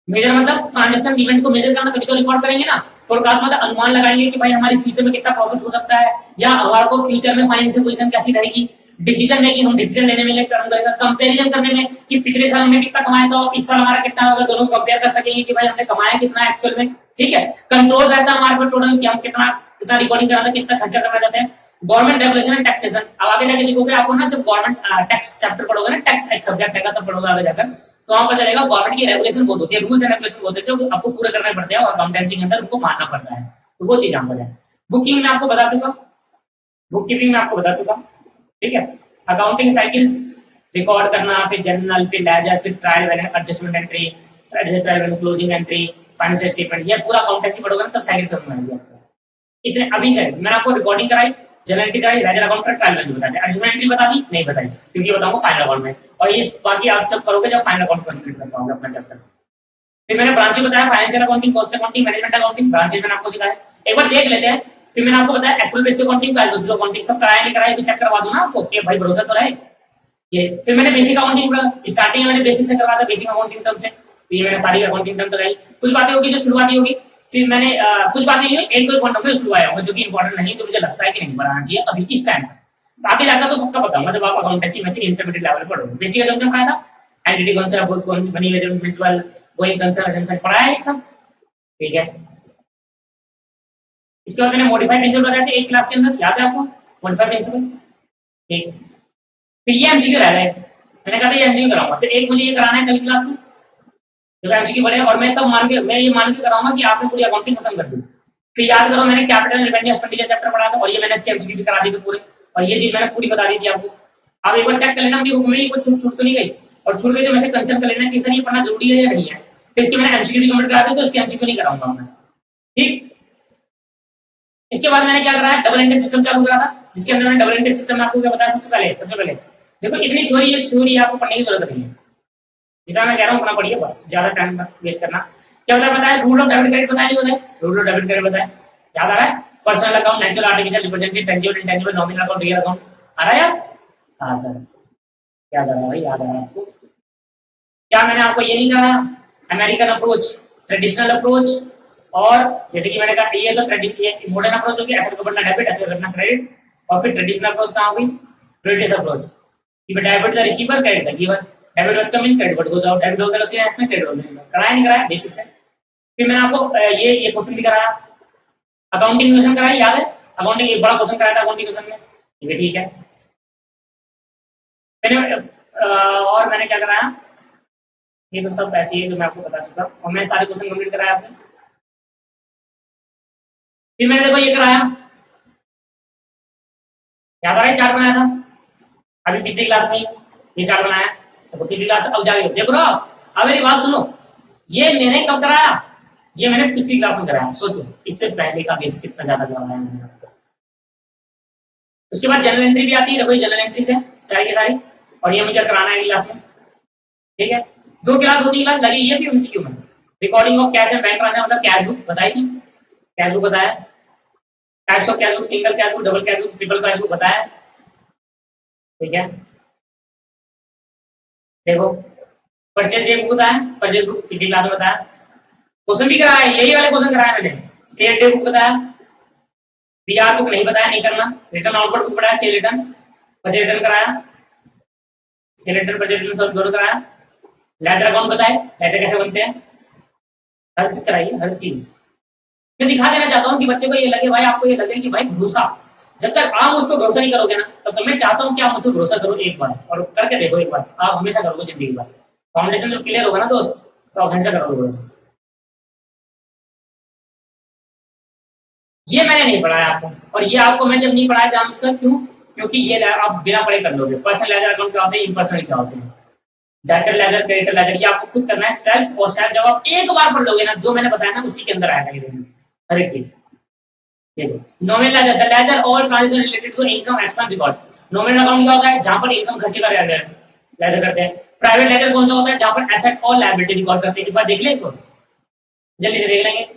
मेजर मतलब ट्रांजेक्शन इवेंट को मेजर करना, तभी तो रिकॉर्ड करेंगे ना। फोरकास्ट मतलब अनुमान लगाएंगे कि भाई हमारे फ्यूचर में कितना प्रॉफिट हो सकता है, या हमारे को फ्यूचर में फाइनेंशियल पोजीशन कैसी रहेगी। डिसीजन मेकिंग, हम डिसीजन लेने में काम करेगा। कंपैरिजन करने में कि पिछले साल हमने कितना कमाया था और इस साल हमारा कितना होगा, दोनों कंपेयर कर सकेंगे कि भाई हमने कमाया कितना एक्चुअल में, ठीक है। कंट्रोल रहता है हमारे पर टोटल कि हम कितना कितना रिकॉर्डिंग करना था, कितना खर्चा करना चाहते हैं। गवर्नमेंट रेगुलेशन एंड टैक्सेशन, अब आगे जाके सीखोगे आपको ना, जब गवर्नमेंट टैक्स चैप्टर पढ़ोगे ना, टैक्स एक सब्जेक्ट है तब पढ़ोगे आगे जाकर, तो वहां पता चलेगा गवर्नमेंट की रेगुलेशन बहुत होती है, रूल्स एंड रेगुलेशन बहुत होते हैं जो आपको पूरे करने पड़ते हैं और अकाउंटेंसी के अंदर उनको मानना पड़ता है। तो वो चीज आपको है। बुकिंग में आपको बता चुका, बुक कीपिंग में आपको बता चुका, ठीक है। अकाउंटिंग साइकिल्स, रिकॉर्ड करना, फिर जर्नल, फिर लेजर, फिर trial balance, adjustment entry, trial balance, closing entry, financial statement, ये पूरा अकाउंटेंसी पढ़ोगे ना तब साइकिल समझ में आएगी आपको। इतने अभी से मैंने आपको रिकॉर्डिंग कराई, जर्नल एंट्री कराई, लेजर अकाउंट का ट्रायल बैलेंस बता दिया, एडजस्टमेंट एंट्री बता दी नहीं बताई, क्योंकि बताऊंगा फाइनल अकाउंट में, और ये बाकी आप सब करोगे जब फाइनल अकाउंट कंप्लीट कर पाओगे अपना चैप्टर। फिर मैंने ब्रांचेस बताया, financial accounting, cost accounting, management accounting, branches मैंने आपको सिखाया, एक बार देख लेते हैं। फिर मैंने आपको बताया actual basis accounting, cash basis accounting, सब कराया नहीं कराया, चेक करवा दूं ना आपको कि भाई भरोसा तो रहे। ये फिर मैंने बेसिक अकाउंटिंग स्टार्टिंग में मैंने बेसिक से करवाया था, बेसिक अकाउंटिंग टर्म से, तो ये मैंने सारी अकाउंटिंग टर्म लगाई। कुछ बातें होगी जो शुरुआती होगी, फिर मैंने कुछ बातें नहीं, एक दो पॉइंट पे छुड़वाया होगा जो कि इंपॉर्टेंट नहीं, जो मुझे लगता है कि नहीं बढ़ाना चाहिए अभी इस टाइम पर। आगे जाकर तो पक्का बताऊंगा जब आप अकाउंटेंसी में से इंटरमीडिएट लेवल पढ़ोगे। बेसिक असम्पशन पढ़ाया था, entity concept, money measurement principle, going concern assumption पढ़ाया है सब, ठीक है। इसके बाद मैंने मॉडिफाइड प्रिंसिपल बताया था एक क्लास के अंदर, याद है आपको मॉडिफाइड प्रिंसिपल, ठीक। फिर ये एमसीक्यू रह गए, मैंने कहा था ये एमसीक्यू कराऊंगा, तो एक मुझे ये कराना है कल क्लास में जब एमसीक्यू बढ़े, और मैं तब मैं ये मान के कराऊंगा कि आपने पूरी अकाउंटिंग खत्म कर दी। फिर याद करो मैंने कैपिटल रेवेन्यू एक्सपेंडिचर चैप्टर पढ़ा था, और ये मैंने इसके एमसीक्यू भी करा दी थी पूरे, और ये चीज मैंने पूरी बता दी थी आपको। आप एक बार चेक कर लेना कि बुक में कुछ छूट तो नहीं गई, और छूट गई तो मैं से कंसर्न कर लेना कि सर ये पढ़ना जरूरी है या नहीं है। फिर इसके मैंने एमसीक्यू भी कंप्लीट करा दिया, तो इसके एमसीक्यू नहीं कराऊंगा मैं, ठीक। इसके बाद मैंने क्या कराया, डबल एंट्री सिस्टम चालू करा था, जिसके अंदर मैंने डबल एंट्री सिस्टम आपको क्या बताया सबसे पहले देखो इतनी थ्योरी आपको पढ़ने की जरूरत नहीं है, जितना मैं कह रहा हूँ उतना पढ़िए बस, ज्यादा टाइम वेस्ट करना। क्या बताया रूल ऑफ डेबिट क्रेडिट बताया, नहीं बताया रूल ऑफ डेबिट क्रेडिट बताया, याद आ रहा है। Personal account, natural artificial representative, tangible intangible, nominal account, real account, आ रहा है यार, हाँ सर याद आ रहा है भाई, याद आ रहा है आपको। क्या मैंने आपको ये नहीं कहा, अमेरिकन अप्रोच, ट्रेडिशनल अप्रोच, और जैसे कि मैंने कहा ये तो मॉडर्न अप्रोच होगी, ऐसे करना डेबिट, ऐसे करना क्रेडिट, और फिर ट्रेडिशनल अप्रोच कहाँ होगी, ब्रिटिश अप्रोच, कि debit the receiver, credit the giver, debit was coming, credit was goes out, debit होगा लॉस है इसमें, क्रेडिट होगा, कराया नहीं कराया बेसिक से। फिर मैंने आपको ये क्वेश्चन भी कराया, अकाउंटिंग क्वेश्चन कराया, याद है अकाउंटिंग एक बड़ा क्वेश्चन कराया था अकाउंटिंग क्वेश्चन में, ये ठीक है। मैंने और मैंने क्या कराया, ये तो सब ऐसे ही जो मैं आपको बता चुका, और मैं सारे क्वेश्चन कंप्लीट कराया आपने। फिर मैंने देखो ये कराया, याद आ रहा है चार्ट बनाया था अभी पिछली क्लास में, ये चार्ट बनाया, तो पिछली क्लास अब जाके देखो ना, अब मेरी बात सुनो, ये मैंने कब कराया, ये मैंने पिछली क्लास में कराया, सोचो इससे पहले का बेसिक कितना ज्यादा करवाया मैंने आपको। उसके बाद जनरल एंट्री भी आती है, देखो जनरल एंट्री से सारी की सारी, और ये मुझे कराना है क्लास में, ठीक है। दो तीन क्लास लगी, ये भी एमसीक्यू में, recording of cash and bank transaction, मतलब कैश बुक बताई थी, कैश बुक बताया, types of cash book, single cash book, double cash book, triple cash book बताया, ठीक है। देखो परचेज डे बुक बताया, परचेज बुक पिछली क्लास में बताया, क्वेश्चन भी कराया, यही वाले क्वेश्चन कराया मैंने, सेल डे बुक बताया, बीआर बुक नहीं बताया, नहीं करना, रिटर्न आउटपुट बुक बताया, सेल रिटर्न, परचेज रिटर्न कराया, सेल रिटर्न परचेज रिटर्न सब दोनों कराया, लेजर अकाउंट बताए, लेजर कैसे बनते हैं, हर चीज कराइए, हर चीज। मैं दिखा देना चाहता हूँ कि बच्चे को ये लगे, भाई आपको ये लगे कि भाई भरोसा, जब तक आप उस पर भरोसा नहीं करोगे ना, तब तक मैं चाहता हूँ कि आप मुझे भरोसा करो एक बार और करके देखो एक बार, आप हमेशा करोगे जिंदगी भर। फाउंडेशन जब क्लियर होगा ना दोस्त, तो आप हमेशा करोगे भरोसा। ये मैंने नहीं पढ़ाया आपको, और ये आपको मैं जब नहीं पढ़ाया जानबूझकर, क्यों? क्योंकि ये आप बिना पढ़े कर लोगे। पर्सनल लेजर अकाउंट क्या होते हैं, इम्पर्सनल क्या होते हैं, डेटर लेजर, क्रेडिटर लेजर, ये आपको खुद करना है सेल्फ। और सेल्फ जब आप एक बार पढ़ लोगे ना, जो मैंने बताया ना उसी के अंदर आएगा ये हर एक चीज। देखो, nominal ledger, the ledger all transaction related to income expense record. Nominal account क्या होता है, जहां पर इनकम खर्चे का लेजर करते हैं। प्राइवेट लेजर कौन सा होता है, जहां पर एसेट और लायबिलिटी रिकॉर्ड करते हैं। एक बार देख लें इसको, जल्दी से देख लेंगे।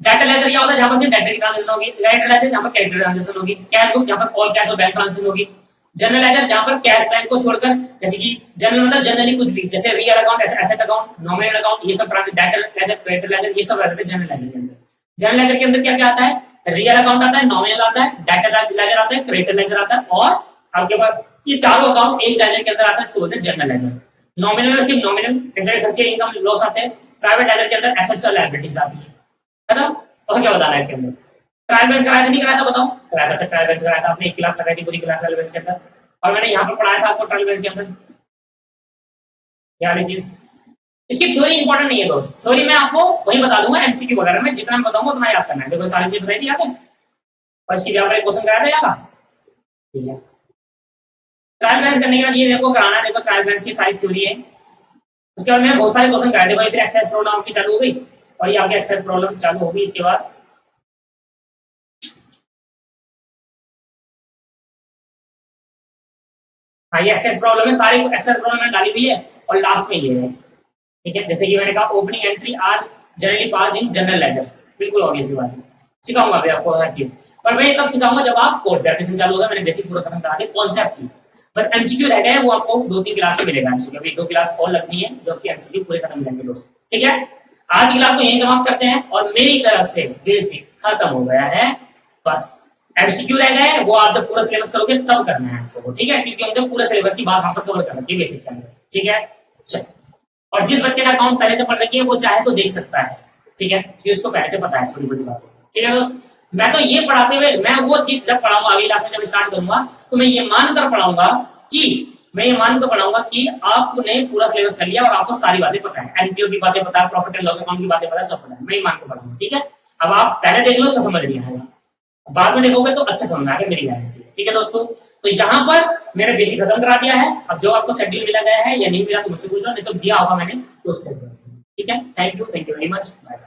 डेटा लेजर क्या होता है, जहां पर सिर्फ डेटा की ट्रांजैक्शन होगी। क्रेडिट लेजर जहां पर क्रेडिट ट्रांजैक्शन होगी। कैश बुक जहां पर ऑल कैश और बैंक ट्रांजैक्शन होगी। जनरल लेजर जहां पर कैश बैंक को छोड़कर, जैसे कि जनरल मतलब जनरली कुछ भी, जैसे real account, asset account, nominal account, ये सब डेटा लेजर, क्रेडिट लेजर, ये सब रहते हैं जनरल लेजर के अंदर। जनरल लेजर के अंदर क्या क्या आता है, रियल अकाउंट आता है, नॉमिनल आता है, डेटा लेजर आता है, क्रेडिट लेजर आता है, और आपके पास ये चारों अकाउंट एक लेजर के अंदर आता है, इसको बोलते हैं जनरल लेजर। नॉमिनल में सिर्फ नॉमिनल खर्चे, इनकम, लॉस आते हैं। प्राइवेट लेजर के अंदर एसेट्स और लायबिलिटीज आती है। खत्म। और क्या बताना है इसके अंदर, ट्रायल बेस कराया था नहीं कराया था, बताओ। कराया था सर, ट्रायल बेस कराया था आपने, एक क्लास लगाई थी पूरी क्लास ट्रायल बेस के अंदर, और मैंने यहाँ पर पढ़ाया था आपको ट्रायल बेस के अंदर। क्या वाली चीज, इसकी थ्योरी इंपॉर्टेंट नहीं है दोस्त, थ्योरी मैं आपको वही बता दूंगा एमसीक्यू वगैरह में, जितना मैं बताऊंगा उतना याद करना है। देखो सारी चीज बताई थी याद है, और इसकी व्यापारिक क्वेश्चन कराया था याद, ठीक है। ट्रायल बेस करने के बाद ये मेरे को कराना है, देखो ट्रायल बेस की सारी थ्योरी है। उसके बाद मैं बहुत सारे क्वेश्चन कराए थे, फिर एक्सेस प्रॉब्लम आपकी चालू हो गई, और ये आपकी एक्सेस प्रॉब्लम चालू होगी इसके बाद। हाँ, ये एक्सेस प्रॉब्लम है, सारी एक्सेस प्रॉब्लम मैंने डाली हुई है, और लास्ट में ये है, ठीक है। जैसे कि मैंने कहा opening entry are generally pass in general ledger, बिल्कुल ऑब्वियस सी बात है। सिखाऊंगा भी आपको हर चीज, पर मैं तब सिखाऊंगा जब आप कोड प्रैक्टिस चालू होगा। मैंने बेसिक पूरा खत्म करा दिया कॉन्सेप्ट की, बस एमसीक्यू रह गए, वो आपको 2-3 क्लास में मिलेगा एमसीक्यू। अभी 2 क्लास और लगनी है, जो कि एमसीक्यू पूरे खत्म मिलेंगे दोस्तों, ठीक है। आज की क्लास को यही समाप्त करते हैं, और मेरी तरफ से बेसिक खत्म हो गया है, बस एमसीक्यू रह गए, वो आप जब पूरा सिलेबस करोगे तब करना है आपको, ठीक है, क्योंकि हमने पूरे सिलेबस की बात वहां पर कवर कर रखी है बेसिक के अंदर, ठीक है। चलो, और जिस बच्चे का अकाउंट पहले से पढ़ रखी है वो चाहे तो देख सकता है, ठीक है, क्योंकि उसको पहले से पता है छोटी बड़ी बातें, ठीक है दोस्त। मैं तो ये पढ़ाते हुए, मैं वो चीज जब पढ़ाऊंगा अगली क्लास में जब स्टार्ट करूंगा, तो मैं ये मानकर पढ़ाऊंगा कि आपने पूरा सिलेबस कर लिया और आपको सारी बातें पता है, एनपीओ की बातें पता है, प्रॉफिट एंड लॉस अकाउंट की बातें पता है, सब पता है। मैं ये मान के पढ़ाऊंगा, ठीक है। अब आप पहले देख लो तो समझ नहीं आएगा, बाद में देखोगे तो अच्छा समझ आएगा, मेरी गारंटी है, ठीक है दोस्तों। तो यहाँ पर मैंने बेसिक खत्म करा दिया है। अब जो आपको शेड्यूल मिला गया है या नहीं मिला तो मुझसे पूछ लो, नहीं तो दिया होगा मैंने तो उससे, ठीक है। Thank you very much, bye.